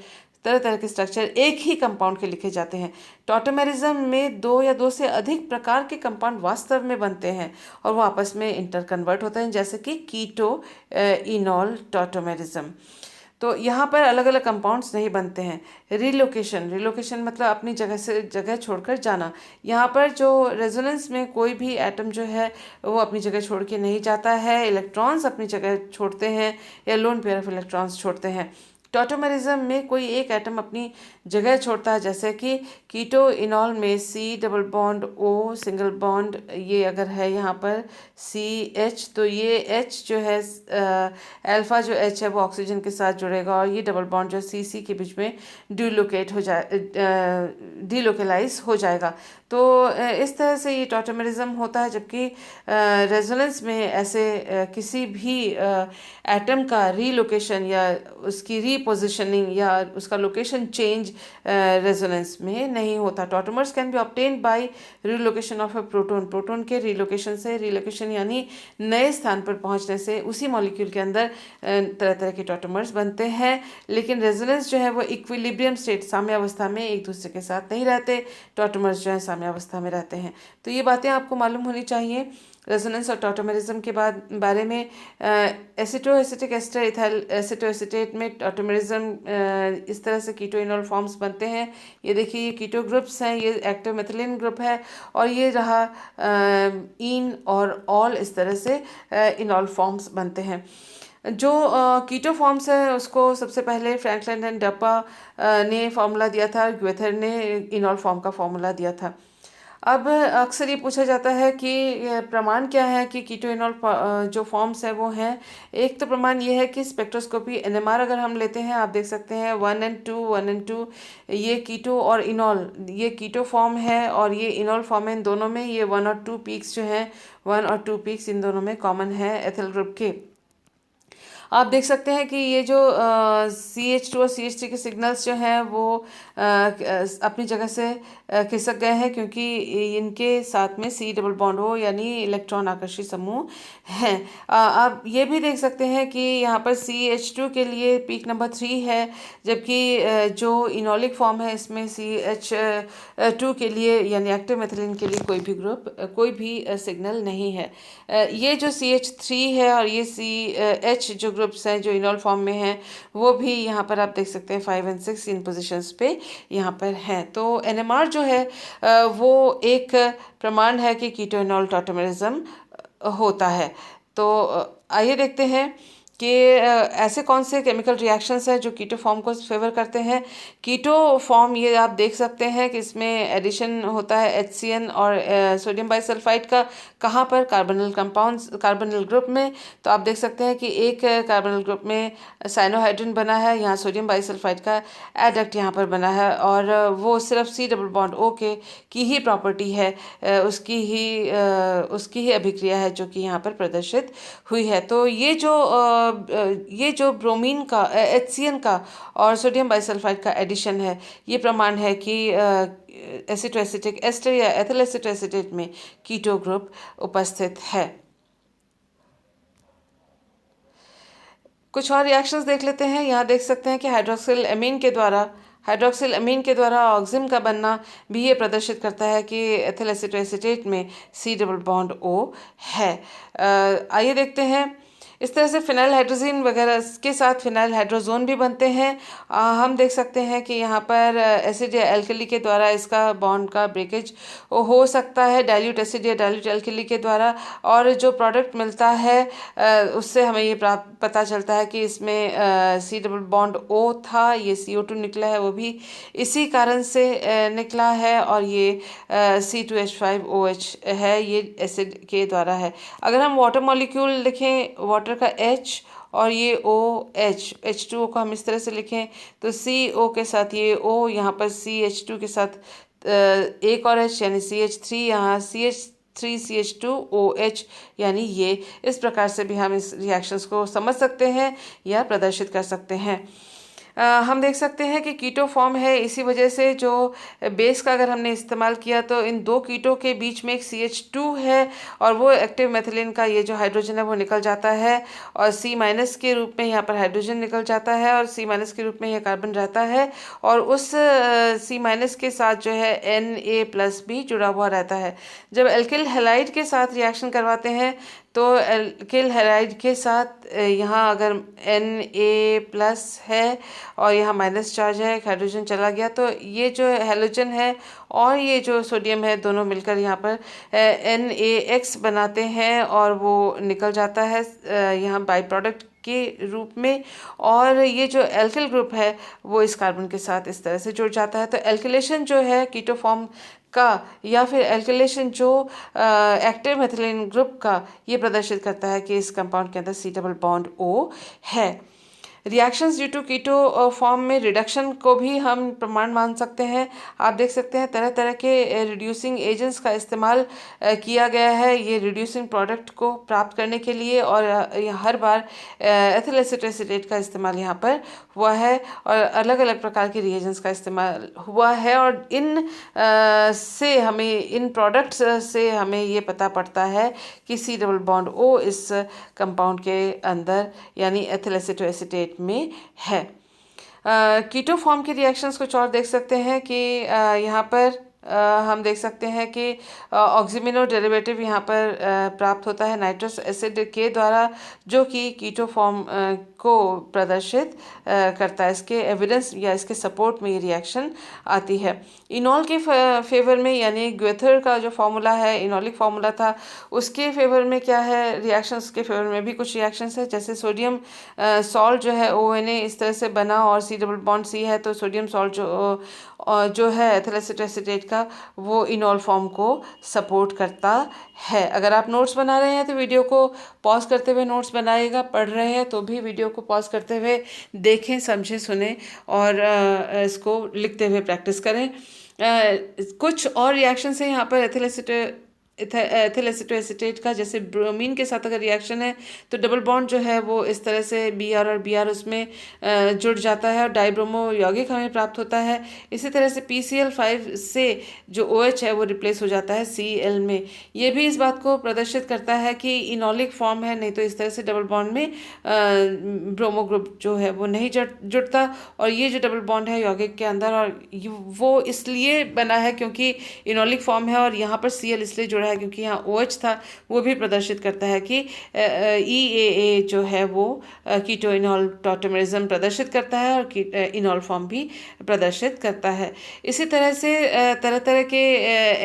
तरह तरह के स्ट्रक्चर एक ही कंपाउंड के लिखे जाते हैं। टॉटोमेरिज्म में दो या दो से अधिक प्रकार के कंपाउंड वास्तव में बनते हैं और वो आपस में इंटरकन्वर्ट होते हैं, जैसे कि कीटो इनॉल टॉटोमेरिज्म। तो यहाँ पर अलग अलग कंपाउंड्स नहीं बनते हैं। रिलोकेशन मतलब अपनी जगह से जगह छोड़कर जाना। यहाँ पर जो रेजोनेंस में कोई भी एटम जो है वो अपनी जगह छोड़ के नहीं जाता है, इलेक्ट्रॉन्स अपनी जगह छोड़ते हैं या लोन पेयर ऑफ इलेक्ट्रॉन्स छोड़ते हैं। टॉटोमेरिज्म में कोई एक एटम अपनी जगह छोड़ता है, जैसे कि कीटो इनॉल में C double bond O single bond, ये अगर है यहाँ पर CH तो ये H जो है अल्फा जो H है वो ऑक्सीजन के साथ जुड़ेगा और ये डबल बॉन्ड जो C के बीच में डिलोकेलाइज हो जाएगा। तो इस तरह से ये टॉटोमेरिज्म होता है, जबकि रेजोनेंस में ऐसे किसी भी एटम का रीलोकेशन या उसकी रीपोजिशनिंग या उसका लोकेशन चेंज रेजोनेंस में नहीं होता। Tautomers can be obtained by relocation of a proton, proton के रिलोकेशन से, रिलोकेशन यानी नए स्थान पर पहुंचने से उसी मॉलिक्यूल के अंदर तरह तरह के टॉटमर्स बनते हैं। लेकिन रेजोनेंस जो है वो इक्विलिब्रियम स्टेट, साम्यावस्था में एक दूसरे के साथ नहीं रहते, टॉटमर्स जो है साम्यावस्था में रहते हैं। तो ये बातें आपको मालूम होनी चाहिए रेजोनेंस और टॉटोमेरिज्म के बारे में। एसिटोएसिटिक एस्टर इथाइल एसिटोएसिटेट में टॉटोमेरिज्म इस तरह से कीटो इनॉल फॉर्म्स बनते हैं। ये देखिए ये कीटो ग्रुप्स हैं, ये एक्टिव मेथिलीन ग्रुप है, और ये रहा इन और ऑल, इस तरह से इनॉल फॉर्म्स बनते हैं। जो कीटो फॉर्म्स है उसको सबसे पहले फ्रैंकलिन एंड डप्पा ने फार्मूला दिया था, ग्वेथर ने इनॉल फॉर्म का फार्मूला दिया था। अब अक्सर ये पूछा जाता है कि प्रमाण क्या है कि कीटो इनॉल जो फॉर्म्स है वो हैं। एक तो प्रमाण ये है कि स्पेक्ट्रोस्कोपी एनएमआर अगर हम लेते हैं, आप देख सकते हैं 1 and 2 ये कीटो और इनॉल, ये कीटो फॉर्म है और ये इनॉल फॉर्म है। इन दोनों में ये 1 और 2 पीक्स जो हैं, 1 और 2 पीक्स इन दोनों में कॉमन है एथिल ग्रुप के। आप देख सकते हैं कि ये जो CH2 और CH3 के सिग्नल्स जो हैं वो अपनी जगह से खिसक गए हैं, क्योंकि इनके साथ में C डबल बॉन्ड हो यानी इलेक्ट्रॉन आकर्षी समूह हैं। आप ये भी देख सकते हैं कि यहाँ पर CH2 के लिए पीक नंबर 3 है, जबकि जो इनॉलिक फॉर्म है इसमें CH2 के लिए यानी एक्टिव मेथिलीन के लिए कोई भी ग्रुप, कोई भी सिग्नल नहीं है। ये जो CH3 है और ये CH जो ग्रुप्स हैं जो इनॉल फॉर्म में हैं, वो भी यहाँ पर आप देख सकते हैं 5 और 6 इन पोजीशंस पे यहाँ पर हैं। तो NMR जो है वो एक प्रमाण है कि कीटो इनॉल टॉटोमेरिज्म होता है। तो आइए देखते हैं कि ऐसे कौन से केमिकल रिएक्शंस हैं जो कीटो फॉर्म को फेवर करते हैं। कीटो फॉर्म ये आप देख सकते हैं कि इसमें एडिशन होता है HCN और सोडियम बाइसल्फाइड का। कहाँ पर? कार्बोनिल कंपाउंड्स, कार्बोनिल ग्रुप में। तो आप देख सकते हैं कि एक कार्बोनिल ग्रुप में साइनोहाइड्रिन बना है, यहाँ सोडियम बाइसल्फाइड का एडक्ट यहाँ पर बना है, और वो सिर्फ C डबल बॉन्ड O के की ही प्रॉपर्टी है, उसकी ही अभिक्रिया है जो कि यहाँ पर प्रदर्शित हुई है। तो ये जो ब्रोमीन का, HCN का और सोडियम बाइसल्फाइड का एडिशन है, ये प्रमाण है कि एसिटोएसिटिक एस्टर या एथिल एसिटोएसिटेट में कीटो ग्रुप उपस्थित है। कुछ और रिएक्शंस देख लेते हैं। यहाँ देख सकते हैं कि हाइड्रोक्सिल अमीन के द्वारा ऑक्सिम का बनना भी ये प्रदर्शित करता है कि एथिल एसिटोएसिटेट में C डबल बॉन्ड O है। आइए देखते हैं। इस तरह से फिनाइल हाइड्रोजन वगैरह के साथ फिनाइल हाइड्रोजोन भी बनते हैं। हम देख सकते हैं कि यहाँ पर एसिड या एल्कली के द्वारा इसका बॉन्ड का ब्रेकेज हो सकता है, डाइल्यूट एसिड या डाइल्यूट एल्कली के द्वारा, और जो प्रोडक्ट मिलता है उससे हमें ये पता चलता है कि इसमें C डबल बॉन्ड O था, ये CO2 निकला है, वो भी इसी कारण से निकला है, और ये C2H5OH है, ये एसिड के द्वारा है। अगर हम वाटर मॉलिक्यूल लिखें, वाटर का H और ये OH, H2O को हम इस तरह से लिखें तो CO के साथ ये O, यहाँ पर CH2 के साथ एक और H यानी CH3, यहाँ CH3CH2OH यानी ये। इस प्रकार से भी हम इस रिएक्शंस को समझ सकते हैं या प्रदर्शित कर सकते हैं। हम देख सकते हैं कि कीटो फॉर्म है, इसी वजह से जो बेस का अगर हमने इस्तेमाल किया तो इन दो कीटो के बीच में एक CH2 है, और वो एक्टिव मेथिलीन का ये जो हाइड्रोजन है वो निकल जाता है, और C- के रूप में यहाँ पर हाइड्रोजन निकल जाता है, और C- के रूप में यह कार्बन रहता है, और उस C- के साथ जो है Na+ भी जुड़ा हुआ रहता है। जब एल्किल हैलाइड के साथ रिएक्शन करवाते हैं तो एल्किल हैलाइड के साथ यहाँ अगर Na+ है और यहाँ माइनस चार्ज है, हाइड्रोजन चला गया, तो ये जो हैलोजन है और ये जो सोडियम है दोनों मिलकर यहाँ पर NaX बनाते हैं, और वो निकल जाता है यहाँ बाई प्रोडक्ट के रूप में, और ये जो एल्किल ग्रुप है वो इस कार्बन के साथ इस तरह से जुड़ जाता है। तो एल्किलेशन जो है कीटो फॉर्म का, या फिर एल्किलेशन जो एक्टिव मेथिलीन ग्रुप का, ये प्रदर्शित करता है कि इस कंपाउंड के अंदर C डबल बॉन्ड O है। Reactions due to keto form में रिडक्शन को भी हम प्रमाण मान सकते हैं। आप देख सकते हैं तरह तरह के रिड्यूसिंग एजेंट्स का इस्तेमाल किया गया है ये रिड्यूसिंग प्रोडक्ट को प्राप्त करने के लिए, और हर बार एथिल एसीटेट का इस्तेमाल यहाँ पर हुआ है, और अलग अलग प्रकार के रिएजेंट्स का इस्तेमाल हुआ है। और से हमें इन प्रोडक्ट्स से हमें ये पता पड़ता है कि सी डबल बॉन्ड ओ इस कंपाउंड के अंदर यानी एथिल एसीटोएसीटेट में है। कीटो फॉर्म के रिएक्शंस कुछ और देख सकते हैं कि यहाँ पर हम देख सकते हैं कि ऑक्सीमिनो डेरिवेटिव यहाँ पर प्राप्त होता है नाइट्रस एसिड के द्वारा, जो कि कीटो फॉर्म को प्रदर्शित करता है। इसके एविडेंस या इसके सपोर्ट में ये रिएक्शन आती है। इनॉल के फेवर में यानी ग्वेथर का जो फार्मूला है, इनॉलिक फार्मूला था, उसके फेवर में क्या है रिएक्शंस के फेवर में भी कुछ रिएक्शंस है। जैसे सोडियम सॉल्ट जो है ONA इस तरह से बना और C डबल बॉन्ड C है, तो सोडियम सॉल्ट जो है एथिल एसीटेट का वो इनॉल फॉर्म को सपोर्ट करता है। अगर आप नोट्स बना रहे हैं तो वीडियो को पॉज करते हुए नोट्स बनाइएगा, पढ़ रहे हैं तो भी वीडियो को पॉज करते हुए देखें, समझें, सुने और इसको लिखते हुए प्रैक्टिस करें। कुछ और रिएक्शंस हैं यहाँ पर एथिल एसीटोएसीटेट का। जैसे ब्रोमीन के साथ अगर रिएक्शन है तो डबल बॉन्ड जो है वो इस तरह से Br और Br उसमें जुड़ जाता है और डाइब्रोमो यौगिक हमें प्राप्त होता है। इसी तरह से PCl5 से जो OH है वो रिप्लेस हो जाता है Cl में। ये भी इस बात को प्रदर्शित करता है कि इनॉलिक फॉर्म है, नहीं तो इस तरह से डबल बॉन्ड में ब्रोमो ग्रुप जो है वो नहीं जुड़ता। और ये जो डबल बॉन्ड है यौगिक के अंदर, और वो इसलिए बना है क्योंकि इनॉलिक फॉर्म है, और यहाँ पर Cl इसलिए जुड़ा है क्योंकि यहाँ OH था। वो भी प्रदर्शित करता है कि EAA जो है वो कीटो इनॉल टॉटोमेरिज्म प्रदर्शित करता है और इनॉल फॉर्म भी प्रदर्शित करता है। इसी तरह से तरह तरह के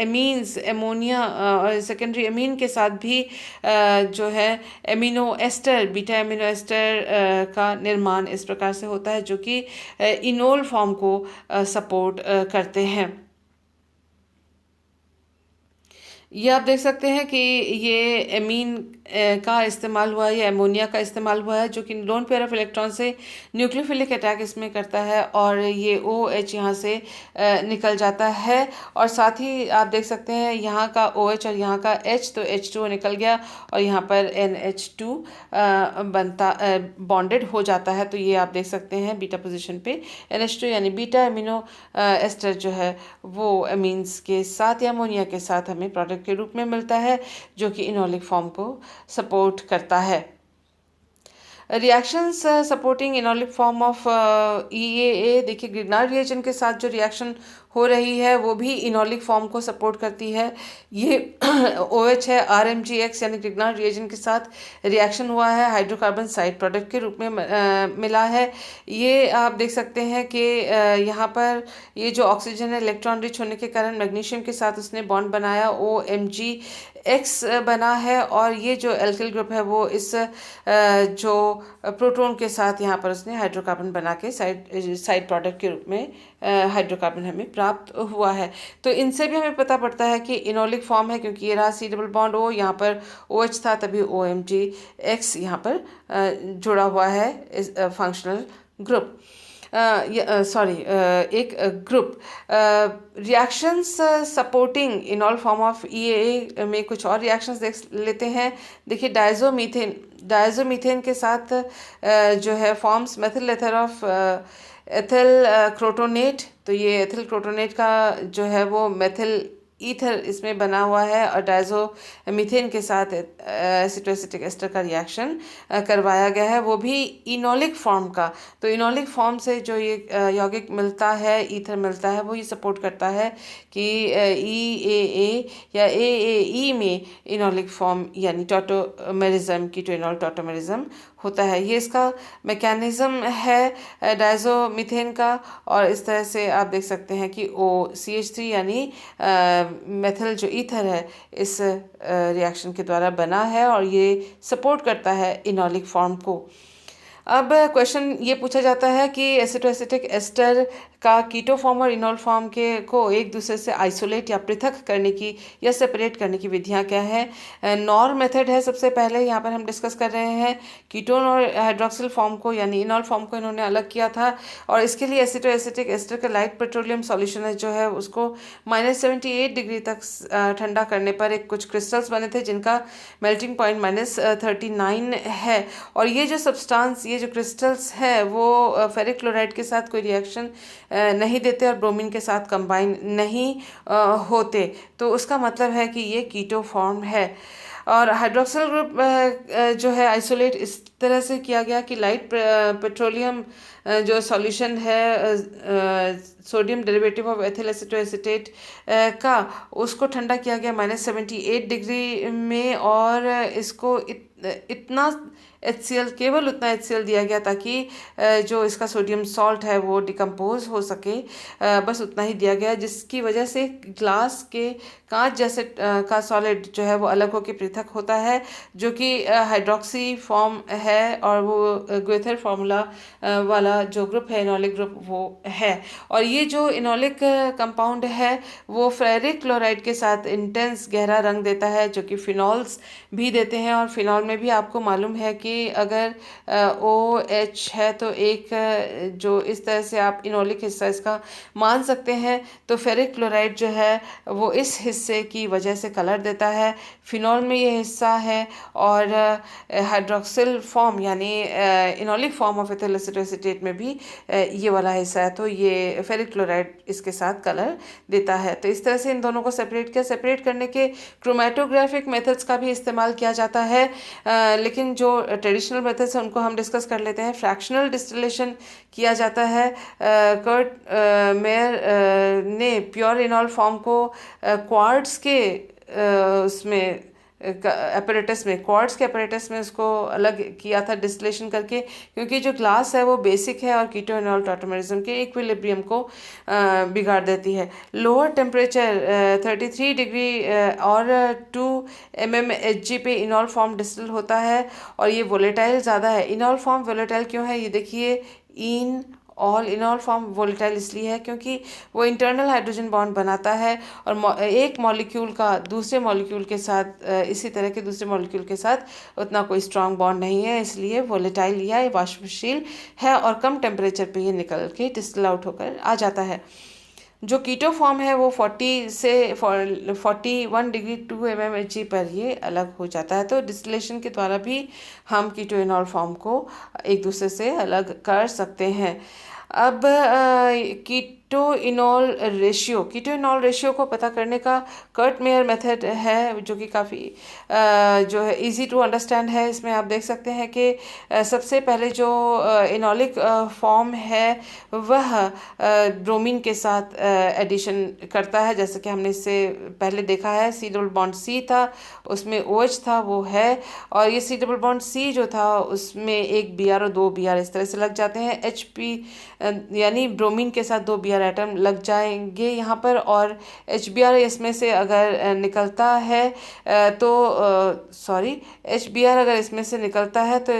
एमीन्स, एमोनिया और सेकेंडरी एमीन के साथ भी जो है amino ester, beta amino ester का निर्माण इस प्रकार से होता है जो कि इनोल फॉर्म को सपोर्ट करते हैं। ये आप देख सकते हैं कि ये एमीन का इस्तेमाल हुआ है, या एमोनिया का इस्तेमाल हुआ है, जो कि लोन पेयर ऑफ इलेक्ट्रॉन से न्यूक्लियोफिलिक अटैक इसमें करता है, और ये OH यहाँ से निकल जाता है। और साथ ही आप देख सकते हैं यहाँ का OH और यहाँ का H, तो H2O निकल गया और यहाँ पर NH2 बनता बॉन्डेड हो जाता है। तो ये आप देख सकते हैं बीटा पोजीशन पे NH2 यानी बीटा एमिनो एस्टर जो है वो एमीन्स के साथ या अमोनिया के साथ हमें प्रोडक्ट के रूप में मिलता है, जो कि इनॉलिक फॉर्म को सपोर्ट करता है। Reactions supporting enolic form of EAA, देखिए ग्रिग्नार्ड रिएजेंट के साथ जो रिएक्शन हो रही है वो भी इनॉलिक फॉर्म को सपोर्ट करती है। ये OH है, RMgX यानी ग्रिग्नार्ड रिएजेंट के साथ रिएक्शन हुआ है, हाइड्रोकार्बन साइड प्रोडक्ट के रूप में मिला है। ये आप देख सकते हैं कि यहाँ पर ये जो ऑक्सीजन है इलेक्ट्रॉन रिच होने के कारण मैग्नीशियम के साथ उसने बॉन्ड बनाया, OMgX बना है, और ये जो एल्किल ग्रुप है वो इस जो प्रोटॉन के साथ यहाँ पर उसने हाइड्रोकार्बन बना के साइड प्रोडक्ट के रूप में हाइड्रोकार्बन हमें प्राप्त हुआ है। तो इनसे भी हमें पता पड़ता है कि इनॉलिक फॉर्म है, क्योंकि ये रहा C डबल बॉन्ड O, यहाँ पर OH था तभी OMgX यहाँ पर जुड़ा हुआ है इस फंक्शनल ग्रुप, एक group. Reactions supporting इनॉल form of EAA में कुछ और रिएक्शंस देख लेते हैं। देखिए डायजोमीथेन के साथ जो है forms methyl ether of ethyl crotonate. तो ये एथिल क्रोटोनेट का जो है वो मेथिल ईथर इसमें बना हुआ है, और डायजो मीथेन के साथ एसिटोएसिटिक एस्टर का रिएक्शन करवाया गया है, वो भी इनॉलिक फॉर्म का। तो इनॉलिक फॉर्म से जो ये यौगिक मिलता है, ईथर मिलता है, वो ये सपोर्ट करता है कि EAA या AAE में इनॉलिक फॉर्म यानी टॉटोमेरिज्म, कीटो इनॉल टॉटोमेरिज्म होता है। ये इसका मैकेनिज्म है डायजोमीथेन का, और इस तरह से आप देख सकते हैं कि OCH3 यानी मेथिल जो ईथर है इस रिएक्शन के द्वारा बना है, और ये सपोर्ट करता है इनॉलिक फॉर्म को। अब क्वेश्चन ये पूछा जाता है कि एसिटोएसिटिक एस्टर का कीटो फॉर्म और इनोल फॉर्म के को एक दूसरे से आइसोलेट या पृथक करने की या सेपरेट करने की विधियां क्या है। नॉर मेथड है सबसे पहले यहाँ पर हम डिस्कस कर रहे हैं। कीटोन और हाइड्रोक्सिल फॉर्म को यानी इनोल फॉर्म को इन्होंने अलग किया था और इसके लिए एसिटोएसिटिक एस्टर का लाइट पेट्रोलियम सॉल्यूशन है जो है उसको -78 डिग्री तक ठंडा करने पर एक कुछ क्रिस्टल्स बने थे जिनका मेल्टिंग पॉइंट -39 है। और ये जो सब्सटेंस, ये जो क्रिस्टल्स है वो फेरिक क्लोराइड के साथ कोई रिएक्शन नहीं देते और ब्रोमीन के साथ कंबाइन नहीं होते। तो उसका मतलब है कि ये कीटो फॉर्म है। और हाइड्रोक्सिल ग्रुप जो है आइसोलेट इस तरह से किया गया कि लाइट पेट्रोलियम जो सॉल्यूशन है सोडियम डेरिवेटिव ऑफ एथिल एसिटोएसिटेट का, उसको ठंडा किया गया -78 डिग्री में और इसको इतना HCl, केवल उतना HCl दिया गया ताकि जो इसका सोडियम सॉल्ट है वो डिकम्पोज हो सके। बस उतना ही दिया गया जिसकी वजह से ग्लास के कांच जैसे का सॉलिड जो है वो अलग होकर पृथक होता है, जो कि हाइड्रोक्सी फॉर्म है और वो ग्वेथर फार्मूला वाला जो ग्रुप है इनोलिक ग्रुप वो है। और ये जो इनोलिक कंपाउंड है वो फेरिक क्लोराइड के साथ इंटेंस गहरा रंग देता है जो कि फिनॉल्स भी देते हैं। और फिनॉल में भी आपको मालूम है कि अगर OH है तो एक जो इस तरह से आप इनोलिक हिस्सा इसका मान सकते हैं। तो फेरिक क्लोराइड जो है वो इस हिस्से की वजह से कलर देता है। फिनॉल में ये हिस्सा है और हाइड्रोक्सिल फॉर्म यानी इनोलिक फॉर्म ऑफ एथिल एसिटोएसिटेट में भी ये वाला हिस्सा है। तो ये फेरिक क्लोराइड इसके साथ कलर देता है। तो इस तरह से इन दोनों को सेपरेट किया। सेपरेट करने के क्रोमेटोग्राफिक मेथड्स का भी इस्तेमाल किया जाता है, लेकिन जो ट्रेडिशनल मेथड्स हैं उनको हम डिस्कस कर लेते हैं। फ्रैक्शनल डिस्टिलेशन किया जाता है। कर्ट मेयर ने प्योर इनोल फॉर्म को क्वार्ट्ज के उसमें एपरेटस में, क्वार्ट्स के एपरेटस में उसको अलग किया था डिस्टिलेशन करके, क्योंकि जो ग्लास है वो बेसिक है और कीटो इनोल टॉटोमेरिज्म के इक्विलिब्रियम को बिगाड़ देती है। लोअर टेम्परेचर 33 डिग्री और 2 mmHg पे इनोल फॉर्म डिस्टिल होता है और ये वोलेटाइल ज़्यादा है। इनोल फॉर्म वोलेटाइल क्यों है ये देखिए। ऑल इनोल फॉर्म वोलेटाइल इसलिए है क्योंकि वो इंटरनल हाइड्रोजन बॉन्ड बनाता है और एक मॉलिक्यूल का दूसरे मॉलिक्यूल के साथ इसी तरह के दूसरे मॉलिक्यूल के साथ उतना कोई स्ट्रांग बॉन्ड नहीं है, इसलिए वोलेटाइल या वाष्पशील है और कम टेम्परेचर पे ये निकल के डिस्टिल आउट होकर आ जाता है। जो कीटो फॉर्म है वो 40 से 41 डिग्री 2 mmHg पर ये अलग हो जाता है। तो डिस्टिलेशन के द्वारा भी हम कीटो इनोल फॉर्म को एक दूसरे से अलग कर सकते हैं। अब कीटो इनोल रेशियो को पता करने का कर्ट मेयर मेथड है जो कि काफ़ी जो है इजी टू अंडरस्टैंड है। इसमें आप देख सकते हैं कि सबसे पहले जो इनोलिक फॉर्म है वह ब्रोमीन के साथ एडिशन करता है, जैसे कि हमने इससे पहले देखा है। C डबल बॉन्ड C था, उसमें OH था, वो है। और ये C डबल बॉन्ड C जो था उसमें एक Br और 2 Br इस तरह से लग जाते हैं। HP यानी ब्रोमीन के साथ 2 Br एटम लग जाएंगे यहाँ पर। और HBr इसमें से अगर निकलता है तो HBr अगर इसमें से निकलता है तो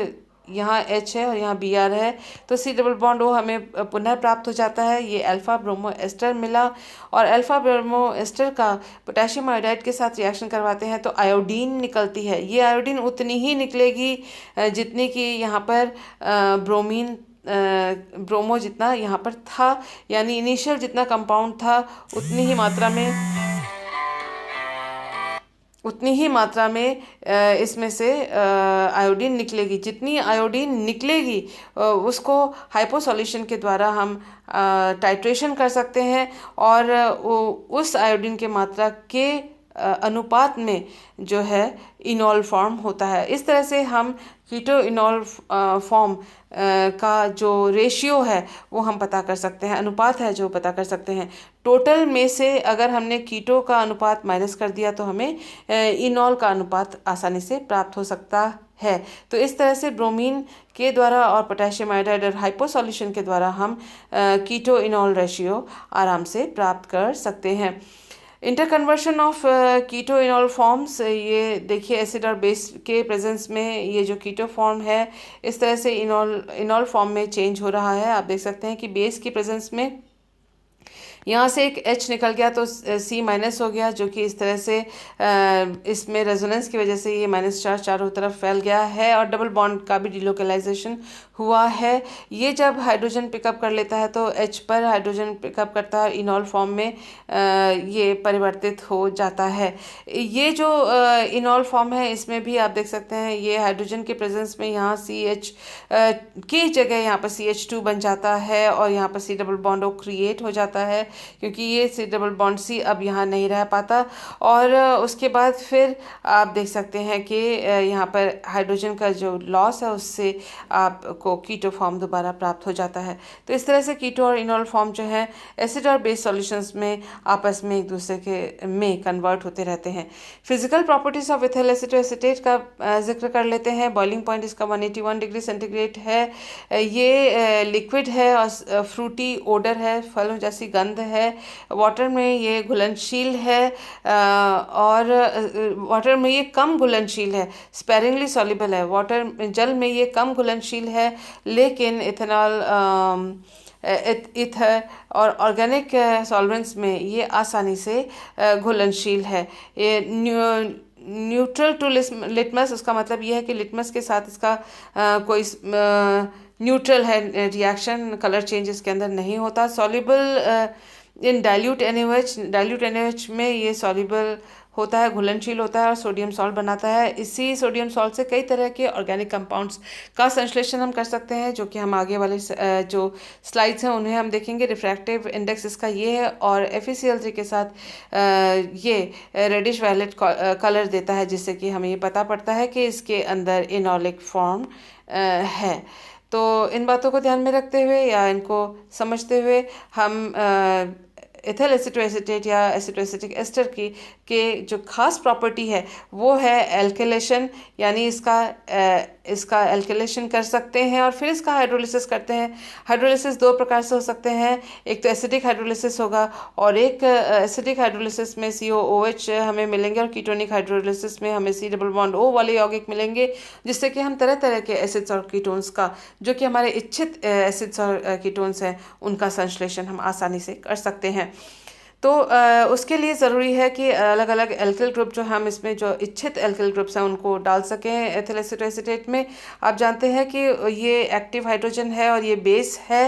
यहाँ H है और यहाँ Br है, तो C डबल बॉन्ड O हमें पुनः प्राप्त हो जाता है। ये अल्फा ब्रोमो एस्टर मिला और अल्फा ब्रोमो एस्टर का पोटेशियम आयोडाइड के साथ रिएक्शन करवाते हैं तो आयोडीन निकलती है। ये आयोडीन उतनी ही निकलेगी जितनी कि यहाँ पर ब्रोमो जितना यहाँ पर था, यानी इनिशियल जितना कंपाउंड था उतनी ही मात्रा में इसमें से आयोडीन निकलेगी। जितनी आयोडीन निकलेगी उसको हाइपो सॉल्यूशन के द्वारा हम टाइट्रेशन कर सकते हैं और उस आयोडीन के मात्रा के अनुपात में जो है इनोल फॉर्म होता है। इस तरह से हम कीटो इनोल फॉर्म का जो रेशियो है वो हम पता कर सकते हैं, अनुपात है जो पता कर सकते हैं। टोटल में से अगर हमने कीटो का अनुपात माइनस कर दिया तो हमें इनोल का अनुपात आसानी से प्राप्त हो सकता है। तो इस तरह से ब्रोमीन के द्वारा और पोटेशियम आयोडाइड और हाइपो सॉल्यूशन के द्वारा हम कीटो इनोल रेशियो आराम से प्राप्त कर सकते हैं। इंटरकन्वर्शन ऑफ कीटो इनोल फॉर्म्स, ये देखिए एसिड और बेस के प्रेजेंस में ये जो कीटो फॉर्म है इस तरह से इनोल फॉर्म में चेंज हो रहा है। आप देख सकते हैं कि बेस की प्रेजेंस में यहाँ से एक H निकल गया तो C माइनस हो गया, जो कि इस तरह से इसमें रेजोनेंस की वजह से ये माइनस चार्ज चारों तरफ फैल गया है और डबल बॉन्ड का भी डिलोकलाइजेशन हुआ है। ये जब हाइड्रोजन पिकअप कर लेता है तो H पर हाइड्रोजन पिकअप करता है, इनॉल फॉर्म में ये परिवर्तित हो जाता है। ये जो इनॉल फॉर्म है इसमें भी आप देख सकते हैं ये हाइड्रोजन के प्रेजेंस में यहाँ CH की जगह यहाँ पर CH2 बन जाता है और यहाँ पर C double bond O create हो जाता है, क्योंकि ये C डबल बॉन्ड C अब यहाँ नहीं रह पाता। और उसके बाद फिर आप देख सकते हैं कि यहाँ पर हाइड्रोजन का जो लॉस है उससे आपको कीटो फॉर्म दोबारा प्राप्त हो जाता है। तो इस तरह से कीटो और इनॉल फॉर्म जो है एसिड और बेस सॉल्यूशंस में आपस में एक दूसरे के में कन्वर्ट होते रहते हैं। Physical properties of ethyl acetoacetate का जिक्र कर लेते हैं। बॉइलिंग पॉइंट इसका 181 डिग्री सेंटीग्रेड है। ये लिक्विड है और फ्रूटी ओडर है, फलों जैसी गंध है। वाटर में ये घुलनशील है और वाटर में ये कम घुलनशील है, स्पेरिंगली सॉल्युबल है। वाटर जल में ये कम घुलनशील है, लेकिन इथेनॉल ईथर और ऑर्गेनिक सॉल्वेंट्स में ये आसानी से घुलनशील है। ये न्यूट्रल टू लिटमस, उसका मतलब ये है कि लिटमस के साथ इसका कोई न्यूट्रल है रिएक्शन, कलर चेंज इसके अंदर नहीं होता। Soluble in dilute NaOH, dilute NaOH में ये सॉल्युबल होता है, घुलनशील होता है और सोडियम सॉल्ट बनाता है। इसी सोडियम सॉल्ट से कई तरह के ऑर्गेनिक कंपाउंड्स का संश्लेषण हम कर सकते हैं, जो कि हम आगे वाले जो स्लाइड्स हैं उन्हें हम देखेंगे। रिफ्रैक्टिव इंडेक्स इसका ये है और FeCl3 के साथ ये रेडिश वायलेट कलर देता है, जिससे कि हमें ये पता पड़ता है कि इसके अंदर इनॉलिक फॉर्म है। तो इन बातों को ध्यान में रखते हुए या इनको समझते हुए हम इथाइल एसीटोएसीटेट या एसीटोएसिटिक एस्टर की के जो खास प्रॉपर्टी है वो है एल्किलेशन, यानी इसका एल्किलेशन कर सकते हैं और फिर इसका हाइड्रोलिसिस करते हैं। हाइड्रोलिसिस दो प्रकार से हो सकते हैं, एक तो एसिडिक हाइड्रोलिसिस होगा और एक एसिडिक हाइड्रोलिसिस में COOH हमें मिलेंगे और कीटोनिक हाइड्रोलिसिस में हमें C डबल बॉन्ड O वाले यौगिक मिलेंगे, जिससे कि हम तरह तरह के एसिड्स और कीटोन्स का, जो कि हमारे इच्छित एसिड्स और कीटोन्स हैं, उनका संश्लेषण हम आसानी से कर सकते हैं। तो उसके लिए ज़रूरी है कि अलग अलग एल्किल ग्रुप जो हम इसमें जो इच्छित एल्किल ग्रुप्स हैं उनको डाल सकें एथिल एसीटोएसीटेट में। आप जानते हैं कि ये एक्टिव हाइड्रोजन है और ये बेस है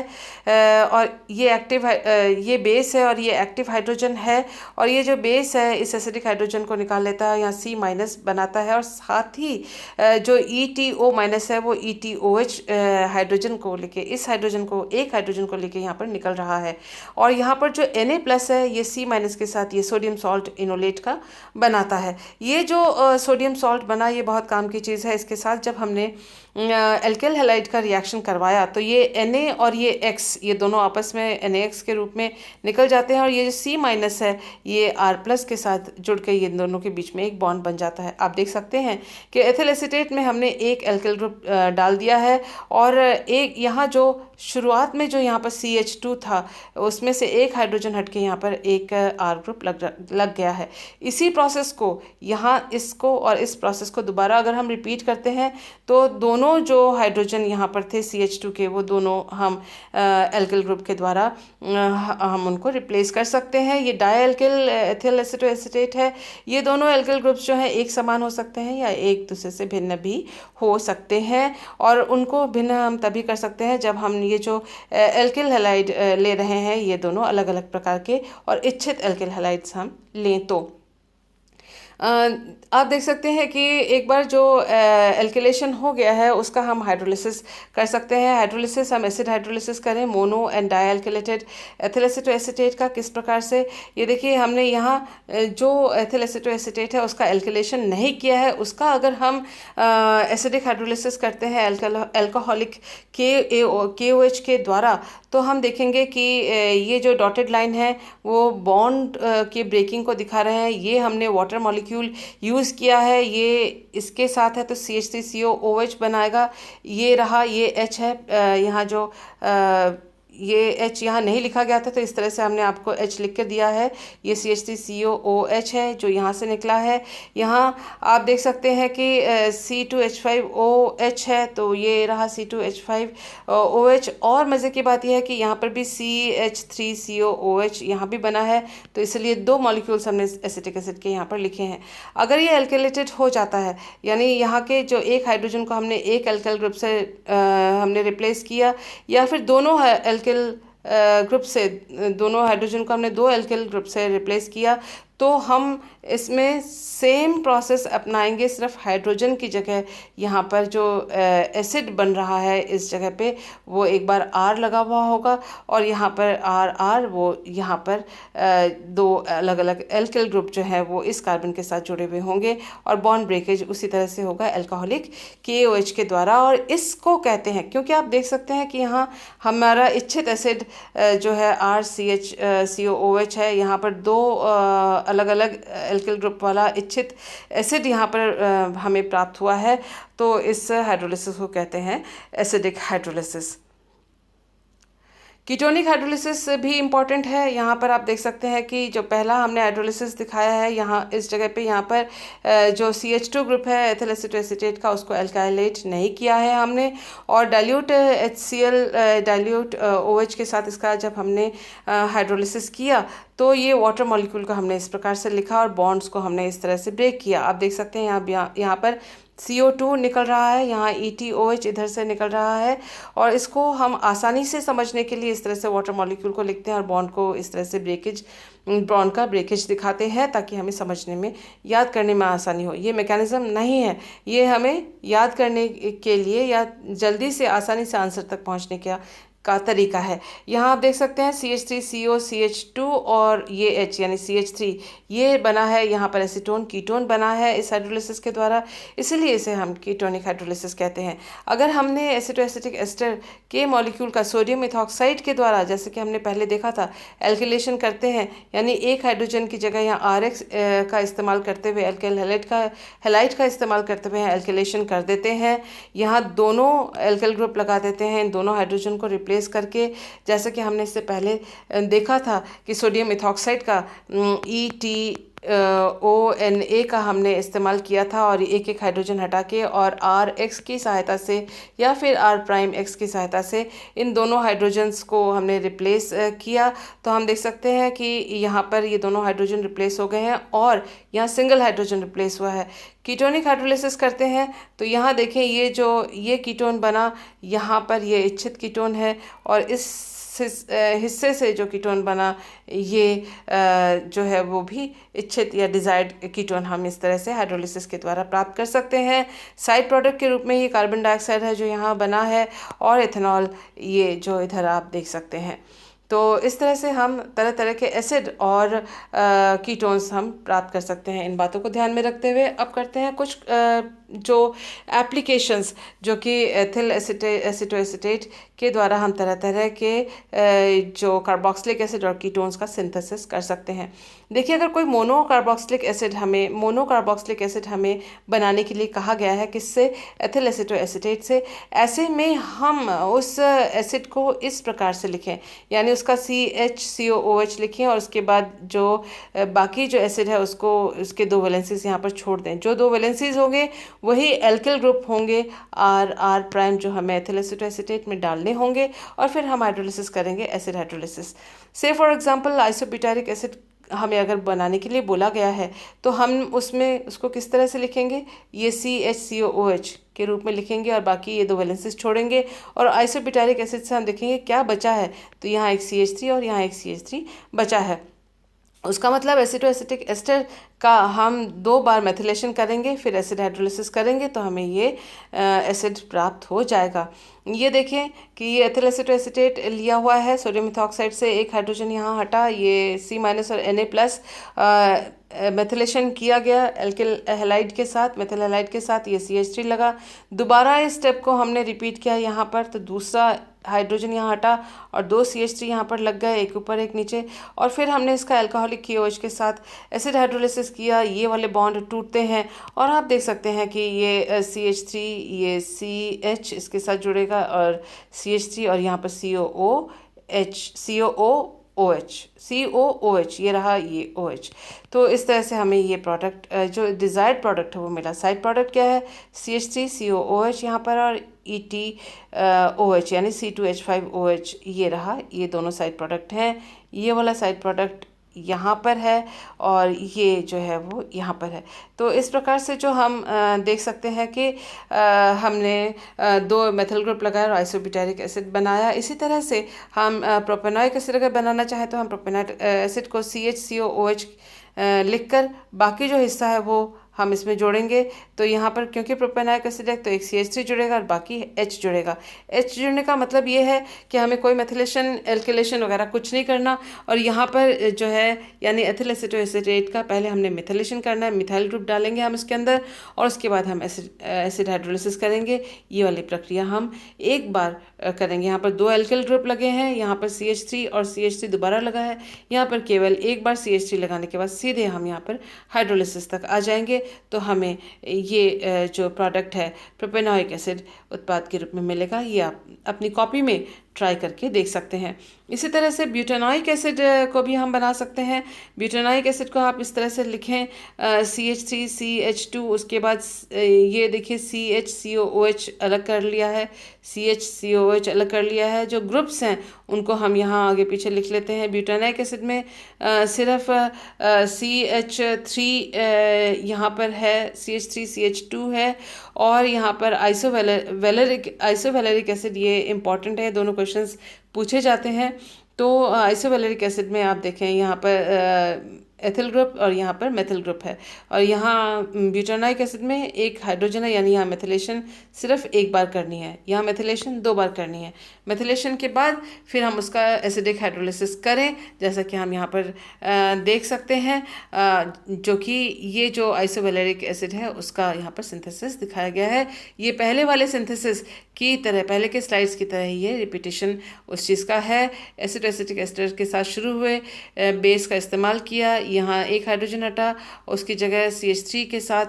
और ये बेस है और ये एक्टिव हाइड्रोजन है, और ये जो बेस है इस एसिडिक हाइड्रोजन को निकाल लेता है, यहाँ C माइनस बनाता है और साथ ही जो ETO माइनस है वो ETOH हाइड्रोजन को लेके, इस हाइड्रोजन को, एक हाइड्रोजन को लेके यहाँ पर निकल रहा है। और यहाँ पर जो Na+ है ये C माइनस के साथ ये सोडियम सॉल्ट इनोलेट का बनाता है। ये जो सोडियम सॉल्ट बना ये बहुत काम की चीज़ है। इसके साथ जब हमने एल्किल हैलाइड का रिएक्शन करवाया तो ये Na और ये X ये दोनों आपस में NaX के रूप में निकल जाते हैं और ये जो C माइनस है ये R+ के साथ जुड़ के ये दोनों के बीच में एक बॉन्ड बन जाता है। आप देख सकते हैं कि एथिल एसीटेट में हमने एक एल्किल ग्रुप डाल दिया है और एक यहाँ जो शुरुआत में जो यहाँ पर CH2 था उसमें से एक हाइड्रोजन हटके यहाँ पर एक R ग्रुप लग गया है। इसी प्रोसेस को यहाँ इसको और इस प्रोसेस को दोबारा अगर हम रिपीट करते हैं तो दोनों जो हाइड्रोजन यहाँ पर थे CH2 के, वो दोनों हम एल्किल ग्रुप के द्वारा हम उनको रिप्लेस कर सकते हैं। ये डायएल्किल एथिल एसीटोएसीटेट है। ये दोनों एल्किल ग्रुप्स जो हैं एक समान हो सकते हैं या एक दूसरे से भिन्न भी हो सकते हैं, और उनको भिन्न हम तभी कर सकते हैं जब हम ये जो एल्किल हैलाइड ले रहे हैं ये दोनों अलग अलग प्रकार के और इच्छित एल्किल हैलाइड्स हम लें। तो आप देख सकते हैं कि एक बार जो एल्किलेशन हो गया है उसका हम हाइड्रोलिसिस कर सकते हैं। हाइड्रोलिसिस हम एसिड हाइड्रोलिसिस करें मोनो एंड डायएल्किलेटेड एथिल एसीटोएसीटेट का किस प्रकार से, ये देखिए हमने यहाँ जो एथिल एसीटोएसीटेट है उसका एल्किलेशन नहीं किया है, उसका अगर हम एसिडिक हाइड्रोलिसिस करते हैं एल्कोहलिक KOH के द्वारा तो हम देखेंगे कि ये जो डॉटेड लाइन है वो बॉन्ड के ब्रेकिंग को दिखा रहे हैं। ये हमने वाटर मॉलिक्यूल यूज़ किया है, ये इसके साथ है तो CH3COOH बनाएगा। ये रहा, ये H है, यहाँ जो ये H यहाँ नहीं लिखा गया था, तो इस तरह से हमने आपको H लिख कर दिया है। ये CH3COOH है जो यहाँ से निकला है। यहाँ आप देख सकते हैं कि C2H5OH है, तो ये रहा C2H5OH। और मज़े की बात यह है कि यहाँ पर भी CH3COOH यहाँ भी बना है, तो इसलिए दो मॉलिक्यूल्स हमने एसिटिक एसिड के यहाँ पर लिखे हैं। अगर ये एल्केलेटेड हो जाता है, यानी यहाँ के जो एक हाइड्रोजन को हमने एक एल्केल ग्रुप से हमने रिप्लेस किया, या फिर दोनों एल्केल ग्रुप से, दोनों हाइड्रोजन को हमने दो एल्केल ग्रुप से रिप्लेस किया, तो हम इसमें सेम प्रोसेस अपनाएंगे। सिर्फ हाइड्रोजन की जगह यहाँ पर जो एसिड बन रहा है इस जगह पे वो एक बार R लगा हुआ होगा, और यहाँ पर R वो यहाँ पर दो अलग अलग एल्किल ग्रुप जो है वो इस कार्बन के साथ जुड़े हुए होंगे, और बॉन्ड ब्रेकेज उसी तरह से होगा अल्कोहलिक KOH के द्वारा। और इसको कहते हैं, क्योंकि आप देख सकते हैं कि यहाँ हमारा इच्छित एसिड जो है RCHCOOH है, यहाँ पर दो अलग अलग एल्किल ग्रुप वाला इच्छित एसिड यहाँ पर हमें प्राप्त हुआ है, तो इस हाइड्रोलिसिस को कहते हैं एसिडिक हाइड्रोलिसिस। कीटोनिक हाइड्रोलिसिस भी इम्पॉर्टेंट है। यहाँ पर आप देख सकते हैं कि जो पहला हमने हाइड्रोलिसिस दिखाया है, यहाँ इस जगह पे यहाँ पर जो CH2 ग्रुप है एथिल एसीटोएसीटेट का, उसको एल्काइलेट नहीं किया है हमने, और डाइल्यूट HCl डाइल्यूट OH के साथ इसका जब हमने हाइड्रोलिसिस किया तो ये वाटर मॉलिक्यूल को हमने इस प्रकार से लिखा और बॉन्ड्स को हमने इस तरह से ब्रेक किया। आप देख सकते हैं यहाँ पर CO2 निकल रहा है, यहाँ ETOH इधर से निकल रहा है, और इसको हम आसानी से समझने के लिए इस तरह से वाटर मॉलिक्यूल को लिखते हैं और बॉन्ड को इस तरह से ब्रेकेज, बॉन्ड का ब्रेकेज दिखाते हैं, ताकि हमें समझने में, याद करने में आसानी हो। ये मैकेनिज्म नहीं है, ये हमें याद करने के लिए या जल्दी से आसानी से आंसर तक पहुँचने का तरीका है। यहाँ आप देख सकते हैं CH3CO CH2 और ये H यानी CH3 ये बना है, यहाँ पर एसीटोन कीटोन बना है इस हाइड्रोलिसिस के द्वारा, इसलिए इसे हम कीटोनिक हाइड्रोलिसिस कहते हैं। अगर हमने एसिटोएसिटिक एस्टर के मॉलिक्यूल का सोडियम इथॉक्साइड के द्वारा, जैसे कि हमने पहले देखा था, एल्किलेशन करते हैं, यानी एक हाइड्रोजन की जगह यहाँ RX का इस्तेमाल करते हुए, एल्केल हैलाइड का इस्तेमाल करते हुए एल्किलेशन कर देते हैं, यहाँ दोनों एल्केल ग्रुप लगा देते हैं इन दोनों हाइड्रोजन को रिप्लेस करके, जैसे कि हमने इससे पहले देखा था कि सोडियम इथॉक्साइड का ETONA का हमने इस्तेमाल किया था, और एक एक हाइड्रोजन हटा के और RX की सहायता से या फिर R'(X) की सहायता से इन दोनों हाइड्रोजन्स को हमने रिप्लेस किया। तो हम देख सकते हैं कि यहाँ पर ये दोनों हाइड्रोजन रिप्लेस हो गए हैं और यहाँ सिंगल हाइड्रोजन रिप्लेस हुआ है। कीटोनिक हाइड्रोलिसिस करते हैं तो यहाँ देखें, ये कीटोन बना, यहाँ पर ये इच्छित कीटोन है, और इस हिस्से से जो कीटोन बना ये जो है वो भी इच्छित या डिजायर्ड कीटोन हम इस तरह से हाइड्रोलिसिस के द्वारा प्राप्त कर सकते हैं। साइड प्रोडक्ट के रूप में ये कार्बन डाइऑक्साइड है जो यहाँ बना है, और एथेनॉल ये जो इधर आप देख सकते हैं। तो इस तरह से हम तरह तरह के एसिड और कीटोन्स हम प्राप्त कर सकते हैं। इन बातों को ध्यान में रखते हुए अब करते हैं कुछ जो एप्लीकेशंस, जो कि एथिल एसीटोएसीटेट के द्वारा हम तरह तरह के जो कार्बोक्सिलिक एसिड और कीटोन्स का सिंथेसिस कर सकते हैं। देखिए, अगर कोई मोनो कार्बोक्सिलिक एसिड हमें बनाने के लिए कहा गया है, किससे? एथिल एसीटोएसीटेट से। ऐसे में हम उस एसिड को इस प्रकार से लिखें, यानी उसका CHCOOH लिखें, और उसके बाद जो बाकी जो एसिड है उसको, उसके दो वैलेंसीज यहाँ पर छोड़ दें। जो दो वैलेंसीज होंगे वही एल्किल ग्रुप होंगे, R' जो हमें एथिल एसीटोएसीटेट में डालने होंगे, और फिर हम हाइड्रोलिसिस करेंगे, एसिड हाइड्रोलिसिस। से फॉर एग्जांपल आइसोब्यूटारिक एसिड हमें अगर बनाने के लिए बोला गया है तो हम उसको किस तरह से लिखेंगे? ये CHCOOH के रूप में लिखेंगे, और बाकी ये दो वैलेंसीज छोड़ेंगे, और आइसोब्यूटारिक एसिड से हम देखेंगे क्या बचा है, तो यहाँ एक CH3 और यहाँ एक CH3 बचा है। उसका मतलब एसिटोएसिटिक एस्टर का हम दो बार मेथिलेशन करेंगे, फिर एसिड हाइड्रोलिसिस करेंगे, तो हमें ये एसिड प्राप्त हो जाएगा। ये देखें कि ये एथिल एसीटोएसीटेट लिया हुआ है, सोडियम इथॉक्साइड से एक हाइड्रोजन यहाँ हटा, ये C- और Na+ मेथिलेशन किया गया एल्किल हैलाइड के साथ, मेथिल हैलाइड के साथ, ये CH3 लगा। दोबारा इस स्टेप को हमने रिपीट किया यहाँ पर, तो दूसरा हाइड्रोजन यहाँ हटा और दो CH3 यहाँ पर लग गए, एक ऊपर एक नीचे, और फिर हमने इसका अल्कोहलिक KOH के साथ एसिड हाइड्रोलिसिस किया। ये वाले बॉन्ड टूटते हैं, और आप देख सकते हैं कि ये CH3, ये CH इसके साथ जुड़ेगा, और CH3, और यहाँ पर COO COOH, ये रहा ये OH। तो इस तरह से हमें ये प्रोडक्ट जो डिज़ायर्ड प्रोडक्ट है वो मिला। साइड प्रोडक्ट क्या है? CH3COOH यहाँ पर, और ETOH यानी C2H5OH, ये रहा। ये दोनों साइड प्रोडक्ट हैं। ये वाला साइड प्रोडक्ट यहाँ पर है और ये जो है वो यहाँ पर है। तो इस प्रकार से जो हम देख सकते हैं कि हमने दो मेथिल ग्रुप लगाया और आइसोब्यूटारिक एसिड बनाया। इसी तरह से हम प्रोपेनॉइक एसिड अगर बनाना चाहें तो हम प्रोपेनॉइक एसिड को CHCOOH लिखकर बाकी जो हिस्सा है वो हम इसमें जोड़ेंगे। तो यहाँ पर क्योंकि प्रोपेनॉइक एसिड है तो एक CH3 जुड़ेगा और बाकी H जुड़ेगा। H जुड़ने का मतलब ये है कि हमें कोई मेथिलेशन एल्किलेशन वगैरह कुछ नहीं करना। और यहाँ पर जो है यानी एथिल एसिटोएसिटेट का पहले हमने मिथिलेशन करना है, मिथाइल ग्रुप डालेंगे हम इसके अंदर और उसके बाद हम एसिड हाइड्रोलिसिस करेंगे। ये वाली प्रक्रिया हम एक बार करेंगे। यहाँ पर दो एल्किल ग्रुप लगे हैं, यहाँ पर CH3 और CH3 दोबारा लगा है। यहाँ पर केवल एक बार CH3 लगाने के बाद सीधे हम यहाँ पर हाइड्रोलिसिस तक आ जाएंगे। तो हमें ये जो प्रोडक्ट है प्रोपेनॉइक एसिड उत्पाद के रूप में मिलेगा। ये आप अपनी कॉपी में ट्राई करके देख सकते हैं। इसी तरह से ब्यूटेनॉइक एसिड को भी हम बना सकते हैं। ब्यूटेनॉइक एसिड को आप इस तरह से लिखें CH3CH2, उसके बाद ये देखिए CHCOOH अलग कर लिया है, CHCOOH अलग कर लिया है। जो ग्रुप्स हैं उनको हम यहाँ आगे पीछे लिख लेते हैं। ब्यूटेनॉइक एसिड में सिर्फ CH3 यहाँ पर है, CH3CH2 है और यहाँ पर आइसोवैलेरिक एसिड, ये इंपॉर्टेंट है, दोनों क्वेश्चंस पूछे जाते हैं। तो आइसोवैलेरिक एसिड में आप देखें यहाँ पर एथिल ग्रुप और यहाँ पर मेथिल ग्रुप है और यहाँ ब्यूटेनॉइक एसिड में एक हाइड्रोजन है, यानी यहाँ मेथिलेशन सिर्फ एक बार करनी है, यहाँ मेथिलेशन दो बार करनी है। मेथिलेशन के बाद फिर हम उसका एसिडिक हाइड्रोलिसिस करें, जैसा कि हम यहाँ पर देख सकते हैं, जो कि ये जो आइसोवैलेरिक एसिड है उसका यहाँ पर सिंथेसिस दिखाया गया है। ये पहले वाले सिंथेसिस की तरह, पहले के स्लाइड्स की तरह ये रिपीटेशन उस चीज़ का है। एसिड एसिटिक एस्टर के साथ शुरू हुए, बेस का इस्तेमाल किया, यहाँ एक हाइड्रोजन हटा, उसकी जगह CH3 के साथ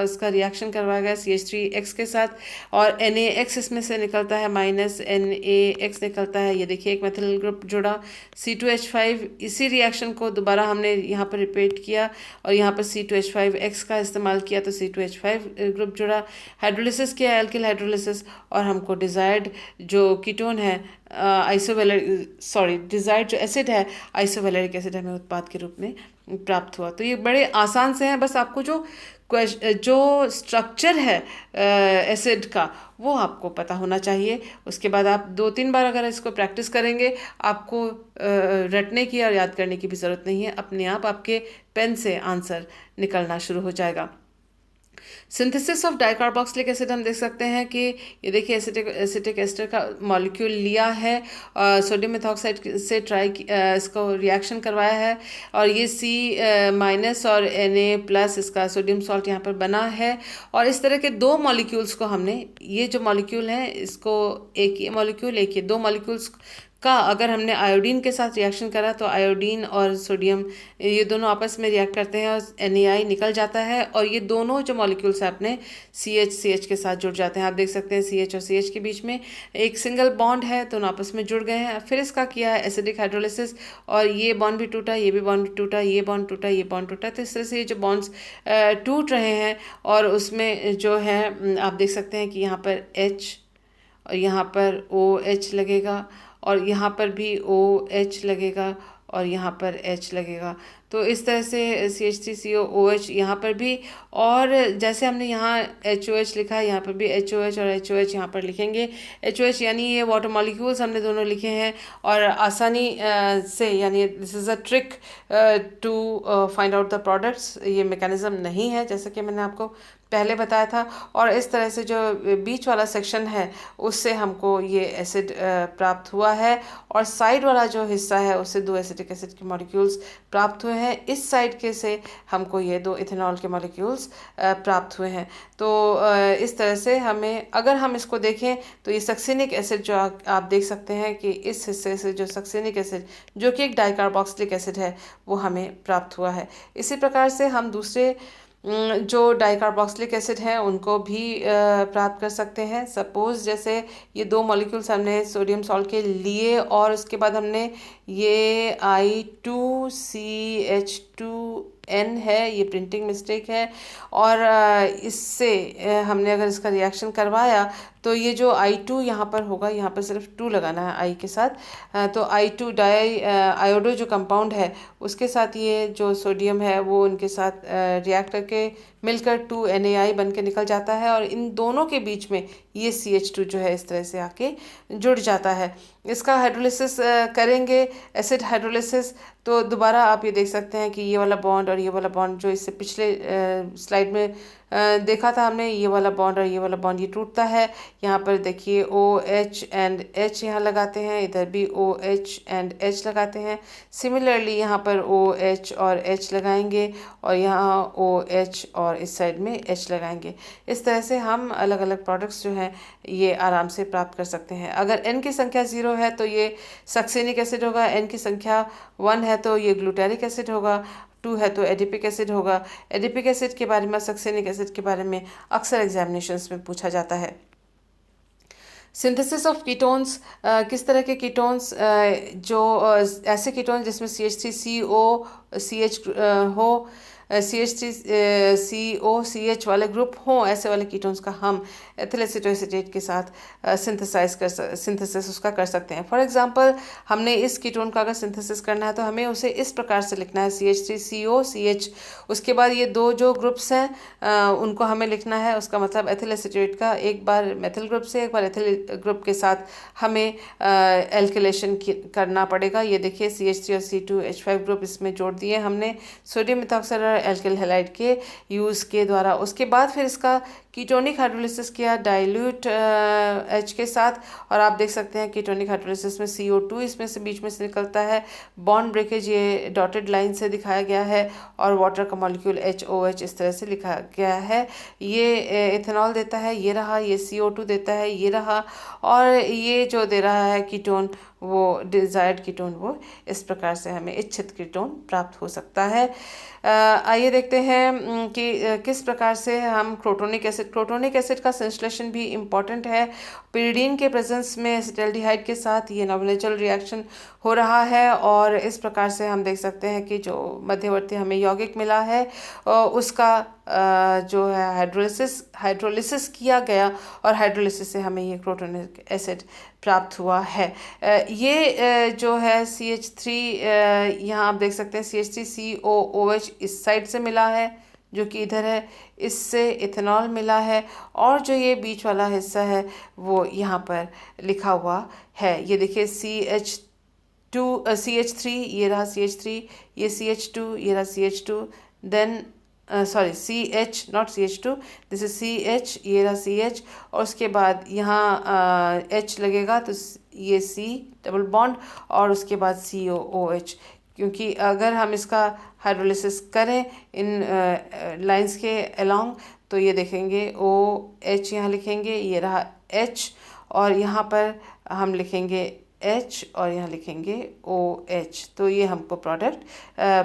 उसका रिएक्शन करवाया गया CH3X के साथ और NaX इसमें से निकलता है, -NaX निकलता है। ये देखिए एक मेथिल ग्रुप जुड़ा C2H5। इसी रिएक्शन को दोबारा हमने यहाँ पर रिपीट किया और यहाँ पर C2H5X का इस्तेमाल किया तो C2H5 ग्रुप जुड़ा। हाइड्रोलिसिस किया, एल्किल हाइड्रोलिसिस, और हमको डिज़ायर्ड जो कीटोन है डिज़ायर्ड जो एसिड है आइसोवैलेरिक एसिड हमें उत्पाद के रूप में प्राप्त हुआ। तो ये बड़े आसान से हैं, बस आपको जो स्ट्रक्चर है एसिड का वो आपको पता होना चाहिए। उसके बाद आप 2-3 बार अगर इसको प्रैक्टिस करेंगे, आपको रटने की और याद करने की भी ज़रूरत नहीं है, अपने आप आपके पेन से आंसर निकलना शुरू हो जाएगा। सिंथेसिस ऑफ डाइकार्बोक्सिलिक एसिड हम देख सकते हैं कि ये देखिए एसिटिक एस्टर का मॉलिक्यूल लिया है, सोडियम मेथॉक्साइड से इसको रिएक्शन करवाया है और ये C- और Na+ इसका सोडियम सॉल्ट यहाँ पर बना है। और इस तरह के दो मॉलिक्यूल्स को हमने, ये जो मॉलिक्यूल हैं इसको, एक ये मॉलिक्यूल, एक ये, दो मॉलिक्यूल्स का अगर हमने आयोडीन के साथ रिएक्शन करा तो आयोडीन और सोडियम ये दोनों आपस में रिएक्ट करते हैं और NaI निकल जाता है और ये दोनों जो मॉलिक्यूल्स हैं अपने CH के साथ जुड़ जाते हैं। आप देख सकते हैं CH और CH के बीच में एक सिंगल बॉन्ड है, दोनों आपस में जुड़ गए हैं। फिर इसका किया है एसिडिक हाइड्रोलिसिस और ये बॉन्ड भी टूटा, ये भी बॉन्ड टूटा, ये बॉन्ड टूटा, ये बॉन्ड टूटा। तो इस तरह से ये जो बॉन्ड्स टूट रहे हैं और उसमें जो है आप देख सकते हैं कि यहाँ पर H और यहाँ पर OH लगेगा और यहाँ पर भी OH लगेगा और यहाँ पर H लगेगा। तो इस तरह से CH3COOH यहाँ पर भी, और जैसे हमने यहाँ HOH लिखा है यहाँ पर भी HOH और HOH यहाँ पर लिखेंगे। HOH यानी ये वाटर मॉलिक्यूल्स हमने दोनों लिखे हैं और आसानी से, यानी this is a trick to find out the products, ये मैकेनिज्म नहीं है जैसा कि मैंने आपको पहले बताया था। और इस तरह से जो बीच वाला सेक्शन है उससे हमको ये एसिड प्राप्त हुआ है और साइड वाला जो हिस्सा है उससे दो एसिटिक एसिड के मॉलिक्यूल्स प्राप्त हुए हैं। इस साइड के से हमको ये दो इथेनॉल के मॉलिक्यूल्स प्राप्त हुए हैं। तो इस तरह से हमें, अगर हम इसको देखें तो ये सक्सिनिक एसिड जो आप देख सकते हैं कि इस हिस्से से जो सक्सिनिक एसिड जो कि एक डाइकार्बोक्सिलिक एसिड है वो हमें प्राप्त हुआ है। इसी प्रकार से हम दूसरे जो डाइकार्बोक्सिलिक एसिड हैं उनको भी प्राप्त कर सकते हैं। सपोज जैसे ये दो मॉलिक्यूल्स हमने सोडियम सॉल्ट के लिए और उसके बाद हमने ये I2CH2N है, ये प्रिंटिंग मिस्टेक है, और इससे हमने अगर इसका रिएक्शन करवाया तो ये जो I2 यहाँ पर होगा, यहाँ पर सिर्फ 2 लगाना है I के साथ, तो I2 डाई आयोडो जो कंपाउंड है उसके साथ ये जो सोडियम है वो उनके साथ रिएक्ट करके मिलकर 2NaI बन के निकल जाता है, और इन दोनों के बीच में ये CH2 जो है इस तरह से आके जुड़ जाता है। इसका हाइड्रोलिसिस करेंगे, एसिड हाइड्रोलिसिस, तो दोबारा आप ये देख सकते हैं कि ये वाला बॉन्ड और ये वाला बॉन्ड जो इससे पिछले स्लाइड में देखा था हमने, ये वाला बॉन्ड और ये वाला बॉन्ड ये टूटता है। यहाँ पर देखिए OH एंड H यहाँ लगाते हैं, इधर भी OH एंड H लगाते हैं। सिमिलरली यहाँ पर OH और H लगाएंगे और यहाँ OH और इस साइड में H लगाएंगे। इस तरह से हम अलग अलग प्रोडक्ट्स जो हैं ये आराम से प्राप्त कर सकते हैं। अगर N की संख्या 0 है तो ये सक्सेनिक एसिड होगा, N की संख्या 1 है तो ये ग्लूटारिक एसिड होगा, 2 है तो एडिपिक एसिड होगा। एडिपिक एसिड के बारे में, सक्सेनिक एसिड के बारे में अक्सर एग्जामिनेशंस में पूछा जाता है। सिंथेसिस ऑफ कीटोन्स, किस तरह के कीटोन्स, जो ऐसे कीटोन्स जिसमें CH3CO CH हो, CH3COCH वाले ग्रुप हों, ऐसे वाले कीटोन्स का हम एथिल एसीटोएसीटेट के साथ सिंथेसिस उसका कर सकते हैं। फॉर एग्जांपल हमने इस कीटोन का अगर सिंथेसिस करना है तो हमें उसे इस प्रकार से लिखना है CH3COCH, उसके बाद ये दो जो ग्रुप्स हैं उनको हमें लिखना है। उसका मतलब एथिल एसीटेट का एक बार मेथिल ग्रुप से एक बार एथिल ग्रुप के साथ हमें एल्किलेशन करना पड़ेगा। ये देखिए CH3 और C2H5 ग्रुप इसमें जोड़ दिए हमने सोडियम मेथॉक्साइड और एल्किल हैलाइड के यूज़ के द्वारा। उसके बाद फिर इसका कीटोनिक हाइड्रोलिसिस किया डाइल्यूट H के साथ, और आप देख सकते हैं कीटोनिक हाइड्रोलिसिस में CO2 इसमें से बीच में से निकलता है। बॉन्ड ब्रेकेज ये डॉटेड लाइन से दिखाया गया है, और वाटर का मॉलिक्यूल HOH इस तरह से लिखा गया है। ये इथेनॉल देता है, ये रहा, ये CO2 देता है, ये रहा, और ये जो दे रहा है कीटोन वो डिज़ायर्ड कीटोन, वो इस प्रकार से हमें इच्छित कीटोन प्राप्त हो सकता है। आइए देखते हैं कि किस प्रकार से हम क्रोटोनिक एसिड का संश्लेषण भी इम्पॉर्टेंट है। पिरिडीन के प्रेजेंस में एसिटाल्डिहाइड के साथ ये नॉन रिएक्शन हो रहा है, और इस प्रकार से हम देख सकते हैं कि जो मध्यवर्ती हमें यौगिक मिला है उसका जो है हाइड्रोलिसिस किया गया, और हाइड्रोलिसिस से हमें ये क्रोटोनिक एसिड प्राप्त हुआ है। ये जो है CH3, यहाँ आप देख सकते हैं CH3COOH इस साइड से मिला है जो कि इधर है, इससे इथेनॉल मिला है, और जो ये बीच वाला हिस्सा है वो यहाँ पर लिखा हुआ है। ये देखिए CH3, ये रहा CH3, ये CH2, ये रहा CH2, then sorry CH not CH2, this is CH, ये रहा CH, और उसके बाद यहाँ H लगेगा तो ये C डबल बॉन्ड, और उसके बाद COOH। क्योंकि अगर हम इसका हाइड्रोलिसिस करें इन लाइंस के अलोंग तो ये देखेंगे OH यहाँ लिखेंगे, ये रहा H, और यहाँ पर हम लिखेंगे H और यहाँ लिखेंगे OH, तो ये हमको प्रोडक्ट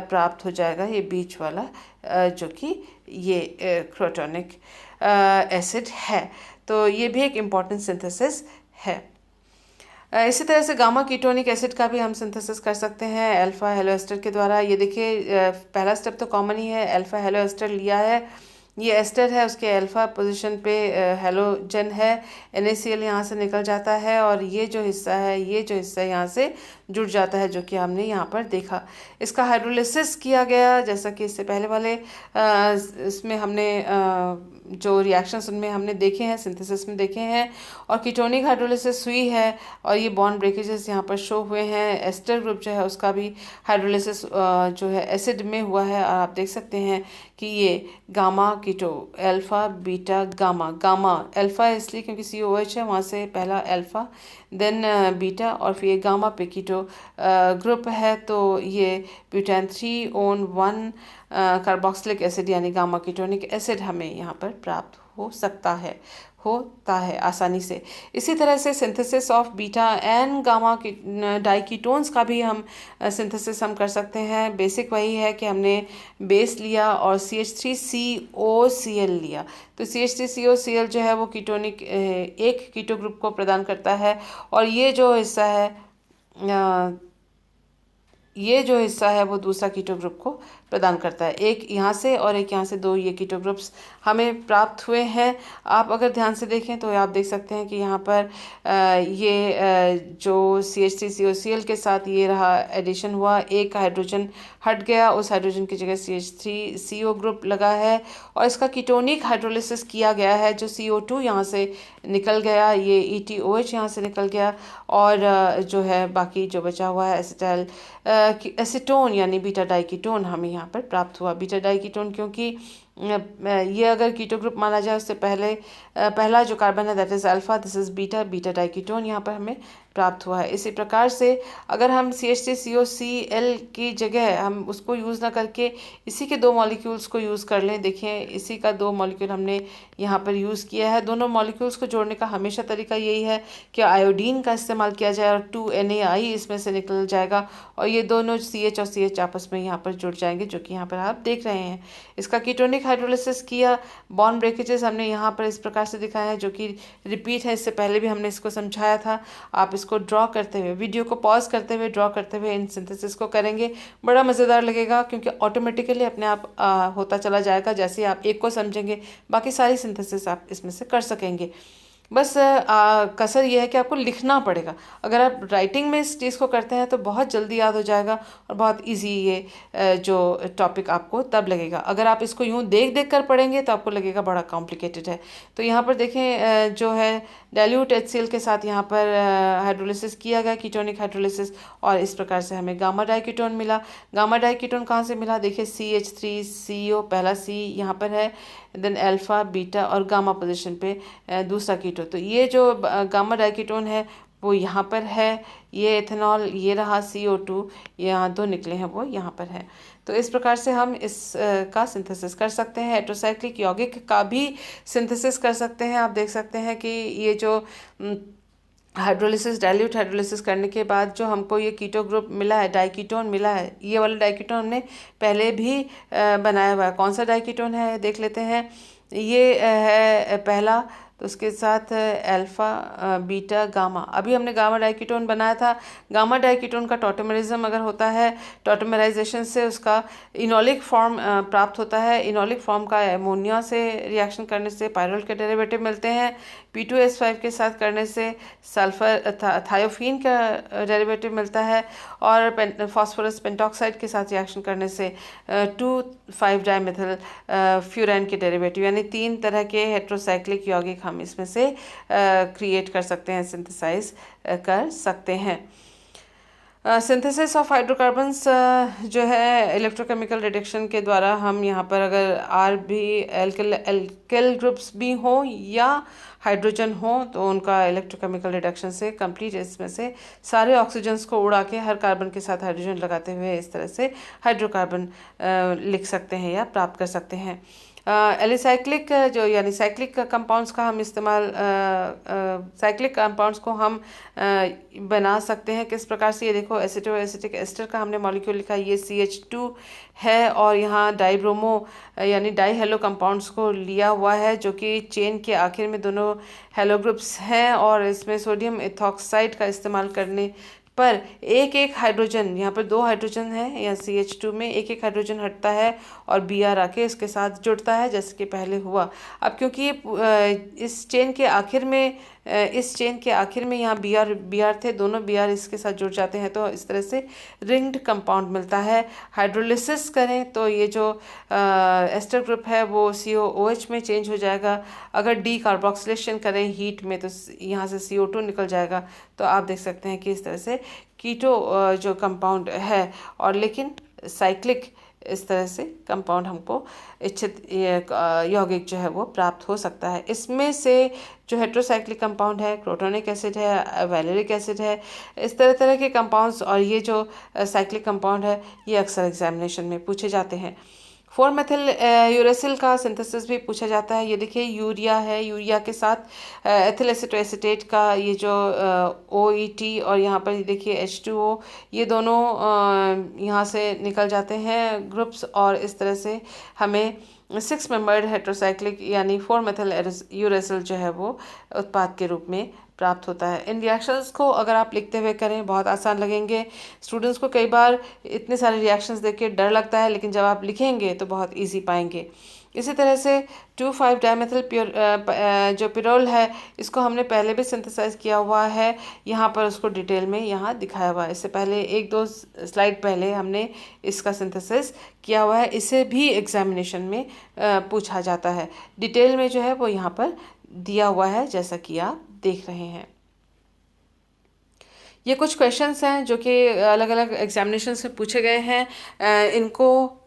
प्राप्त हो जाएगा, ये बीच वाला जो कि ये क्रोटोनिक एसिड है। तो ये भी एक इम्पॉर्टेंट सिंथेसिस है। इसी तरह से गामा कीटोनिक एसिड का भी हम सिंथेसिस कर सकते हैं अल्फा हेलो एस्टर के द्वारा। ये देखिए पहला स्टेप तो कॉमन ही है, अल्फा हेलो एस्टर लिया है, ये एस्टर है, उसके अल्फा पोजीशन पे हेलोजन है, NaCl यहाँ से निकल जाता है, और ये जो हिस्सा है यहाँ से जुड़ जाता है, जो कि हमने यहाँ पर देखा। इसका हाइड्रोलिसिस किया गया, जैसा कि इससे पहले वाले इसमें हमने जो रिएक्शंस उनमें हमने देखे हैं, सिंथेसिस में देखे हैं, और कीटोनिक हाइड्रोलिसिस हुई है, और ये बॉन्ड ब्रेकेजेस यहाँ पर शो हुए हैं। एस्टर ग्रुप जो है उसका भी हाइड्रोलिसिस जो है एसिड में हुआ है, और आप देख सकते हैं कि ये गामा कीटो अल्फा बीटा गामा अल्फा इसलिए क्योंकि COH है, वहाँ से पहला अल्फा, देन बीटा, और फिर ये गामा पे कीटो ग्रुप है, तो ये ब्यूटान 3-on-1 कार्बोक्सिलिक एसिड यानी गामा कीटोनिक एसिड हमें यहाँ पर प्राप्त हो सकता है। होता है आसानी से। इसी तरह से synthesis of beta and gamma diketones का भी हम सिंथेसिस हम कर सकते हैं। बेसिक वही है कि हमने बेस लिया और CH3COCl लिया। तो CH3COCl जो है वो कीटोनिक एक कीटो ग्रुप को प्रदान करता है, और ये जो हिस्सा है वो दूसरा कीटो ग्रुप को प्रदान करता है। एक यहाँ से और एक यहाँ से, दो ये कीटो ग्रुप्स हमें प्राप्त हुए हैं। आप अगर ध्यान से देखें तो आप देख सकते हैं कि यहाँ पर जो CH3COCl के साथ ये रहा एडिशन हुआ, एक हाइड्रोजन हट गया, उस हाइड्रोजन की जगह CH3CO ग्रुप लगा है, और इसका कीटोनिक हाइड्रोलिसिस किया गया है। जो CO2 यहाँ से निकल गया, ये ETOH यहाँ से निकल गया, और जो है बाकी जो बचा हुआ है एसीटोन यानी बीटा डाइकीटोन हमें यहाँ पर प्राप्त हुआ। बीटा डाइकीटोन क्योंकि ये अगर कीटो ग्रुप माना जाए उससे पहला जो कार्बन है that is alpha, this is beta diketone यहाँ पर हमें प्राप्त हुआ है। इसी प्रकार से अगर हम CH3COCl की जगह हम उसको यूज़ ना करके इसी के दो मॉलिक्यूल्स को यूज़ कर लें, देखिए इसी का दो मॉलिक्यूल हमने यहाँ पर यूज़ किया है। दोनों मॉलिक्यूल्स को जोड़ने का हमेशा तरीका यही है कि आयोडीन का इस्तेमाल किया जाए और 2NaI इसमें से निकल जाएगा, और ये दोनों CH और CH आपस में यहाँ पर जुड़ जाएंगे, जो कि यहाँ पर आप देख रहे हैं। इसका कीटोनिक हाइड्रोलिसिस किया, बॉन्ड ब्रेकेजेस हमने यहाँ पर इस प्रकार से दिखाया है, जो कि रिपीट है, इससे पहले भी हमने इसको समझाया था। आप इसको ड्रॉ करते हुए, वीडियो को पॉज करते हुए ड्रॉ करते हुए इन सिंथेसिस को करेंगे, बड़ा मज़ेदार लगेगा, क्योंकि ऑटोमेटिकली अपने आप होता चला जाएगा। जैसे ही आप एक को समझेंगे बाकी सारी सिंथेसिस आप इसमें से कर सकेंगे। बस कसर ये है कि आपको लिखना पड़ेगा। अगर आप राइटिंग में इस चीज़ को करते हैं तो बहुत जल्दी याद हो जाएगा और बहुत इजी ये जो टॉपिक आपको तब लगेगा। अगर आप इसको यूँ देख देख कर पढ़ेंगे तो आपको लगेगा बड़ा कॉम्प्लिकेटेड है। तो यहाँ पर देखें जो है डाइल्यूट HCl के साथ यहाँ पर हाइड्रोलिसिस किया गया, कीटोनिक हाइड्रोलिसिस, और इस प्रकार से हमें गामा डाइकीटोन मिला। गामा डाइकीटोन कहाँ से मिला? देखिए CH3CO पहला C यहाँ पर है, देन अल्फा, बीटा और गामा पोजीशन पे दूसरा कीटो। तो ये जो गामा डाइकीटोन है वो यहाँ पर है, ये एथेनॉल, ये रहा CO2, यहाँ दो निकले हैं वो यहाँ पर है। तो इस प्रकार से हम इस का सिंथेसिस कर सकते हैं। हेट्रोसाइक्लिक यौगिक का भी सिंथेसिस कर सकते हैं। आप देख सकते हैं कि ये जो हाइड्रोलिसिस, डाइल्यूट हाइड्रोलिसिस करने के बाद जो हमको ये कीटो ग्रुप मिला है, डाइकीटोन मिला है, ये वाला डाइकीटोन हमने पहले भी बनाया हुआ है। कौन सा डाइकीटोन है देख लेते हैं। ये है पहला, तो उसके साथ अल्फा, बीटा, गामा। अभी हमने गामा डाइकीटोन बनाया था। गामा डाइकीटोन का टॉटोमेरिज्म अगर होता है, टॉटोमेराइजेशन से उसका इनोलिक फॉर्म प्राप्त होता है। इनोलिक फॉर्म का एमोनिया से रिएक्शन करने से पायरोल के डेरिवेटिव मिलते हैं। P2S5 के साथ करने से सल्फर थायोफीन का डेरिवेटिव मिलता है, और फास्फोरस पेंटॉक्साइड के साथ रिएक्शन करने से 2,5-डाइमेथिल फ्यूरान के डेरिवेटिव, यानी 3 तरह के हेट्रोसाइक्लिक यौगिक हम इसमें से क्रिएट कर सकते हैं, सिंथेसाइज कर सकते हैं। सिंथेसिस ऑफ हाइड्रोकार्बन्स जो है इलेक्ट्रोकेमिकल रिडक्शन के द्वारा हम यहाँ पर अगर आर भी एल्किल ग्रुप्स भी हों या हाइड्रोजन हो तो उनका इलेक्ट्रोकेमिकल रिडक्शन से कंप्लीट, इसमें से सारे ऑक्सीजन्स को उड़ा के हर कार्बन के साथ हाइड्रोजन लगाते हुए इस तरह से हाइड्रोकार्बन लिख सकते हैं या प्राप्त कर सकते हैं। एलिसाइक्लिक जो यानी साइक्लिक कंपाउंड्स का हम इस्तेमाल, साइक्लिक कंपाउंड्स को हम बना सकते हैं किस प्रकार से। ये देखो एसिटिक एस्टर का हमने मॉलिक्यूल लिखा, ये CH2 है, और यहाँ डाइब्रोमो यानी डाई हेलो कंपाउंड्स को लिया हुआ है, जो कि चेन के आखिर में दोनों हेलो ग्रुप्स हैं, और इसमें सोडियम इथॉक्साइड का इस्तेमाल करने पर एक एक हाइड्रोजन, यहाँ पर 2 हाइड्रोजन है या CH2 में एक एक हाइड्रोजन हटता है और Br आके इसके साथ जुड़ता है, जैसे कि पहले हुआ। अब क्योंकि ये इस चेन के आखिर में यहाँ Br थे, दोनों Br इसके साथ जुड़ जाते हैं, तो इस तरह से रिंग्ड कंपाउंड मिलता है। हाइड्रोलिसिस करें तो ये जो एस्टर ग्रुप है वो COOH में चेंज हो जाएगा। अगर डी कार्बोक्सिलेशन करें हीट में तो यहाँ से CO2 निकल जाएगा। तो आप देख सकते हैं कि इस तरह से कीटो जो कंपाउंड है, और लेकिन साइक्लिक इस तरह से कंपाउंड हमको इच्छित यौगिक जो है वो प्राप्त हो सकता है। इसमें से जो हेट्रोसाइक्लिक कंपाउंड है, क्रोटोनिक एसिड है, वैलेरिक एसिड है, इस तरह के कंपाउंड्स, और ये जो साइक्लिक कंपाउंड है ये अक्सर एग्जामिनेशन में पूछे जाते हैं। 4 मेथिल यूरेसिल का सिंथेसिस भी पूछा जाता है। ये देखिए यूरिया है, यूरिया के साथ एथिल एसीटोएसीटेट का ये जो OET और यहाँ पर ये देखिए H2O, ये दोनों यहाँ से निकल जाते हैं ग्रुप्स, और इस तरह से हमें 6 मेंबर्ड हेट्रोसाइक्लिक यानी 4 मेथिल यूरेसिल जो है वो उत्पाद के रूप में प्राप्त होता है। इन रिएक्शंस को अगर आप लिखते हुए करें बहुत आसान लगेंगे। स्टूडेंट्स को कई बार इतने सारे रिएक्शंस देख के डर लगता है, लेकिन जब आप लिखेंगे तो बहुत इजी पाएंगे। इसी तरह से 2,5 डायमेथिल जो पिरोल है, इसको हमने पहले भी सिंथेसाइज किया हुआ है। यहाँ पर उसको डिटेल में यहाँ दिखाया हुआ है। इससे पहले 1-2 स्लाइड पहले हमने इसका सिंथेसिस किया हुआ है। इसे भी एग्जामिनेशन में पूछा जाता है। डिटेल में जो है वो यहाँ पर दिया हुआ है, जैसा कि आप देख रहे हैं। ये कुछ क्वेश्चंस हैं जो कि अलग अलग एग्जामिनेशन से पूछे गए हैं।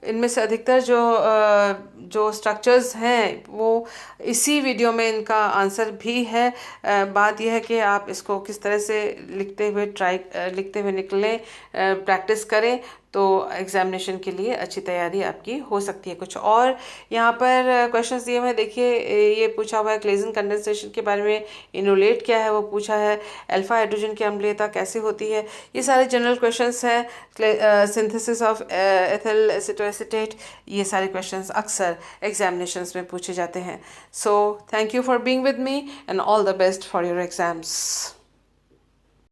इनमें से अधिकतर जो स्ट्रक्चर्स हैं वो इसी वीडियो में इनका आंसर भी है। बात यह है कि आप इसको किस तरह से लिखते हुए निकलें, प्रैक्टिस करें, तो एग्जामिनेशन के लिए अच्छी तैयारी आपकी हो सकती है। कुछ और यहाँ पर क्वेश्चंस दिए हुए हैं। देखिए ये पूछा हुआ है क्लेजन कंडेंसेशन के बारे में, इनोलेट क्या है वो पूछा है, अल्फा हाइड्रोजन की अम्लीयता कैसे होती है। ये सारे जनरल क्वेश्चंस हैं। सिंथेसिस ऑफ एथिल एसीटोएसीटेट, ये सारे क्वेश्चंस अक्सर एग्जामिनेशंस में पूछे जाते हैं। So thank you for being with me and all the best for your exams.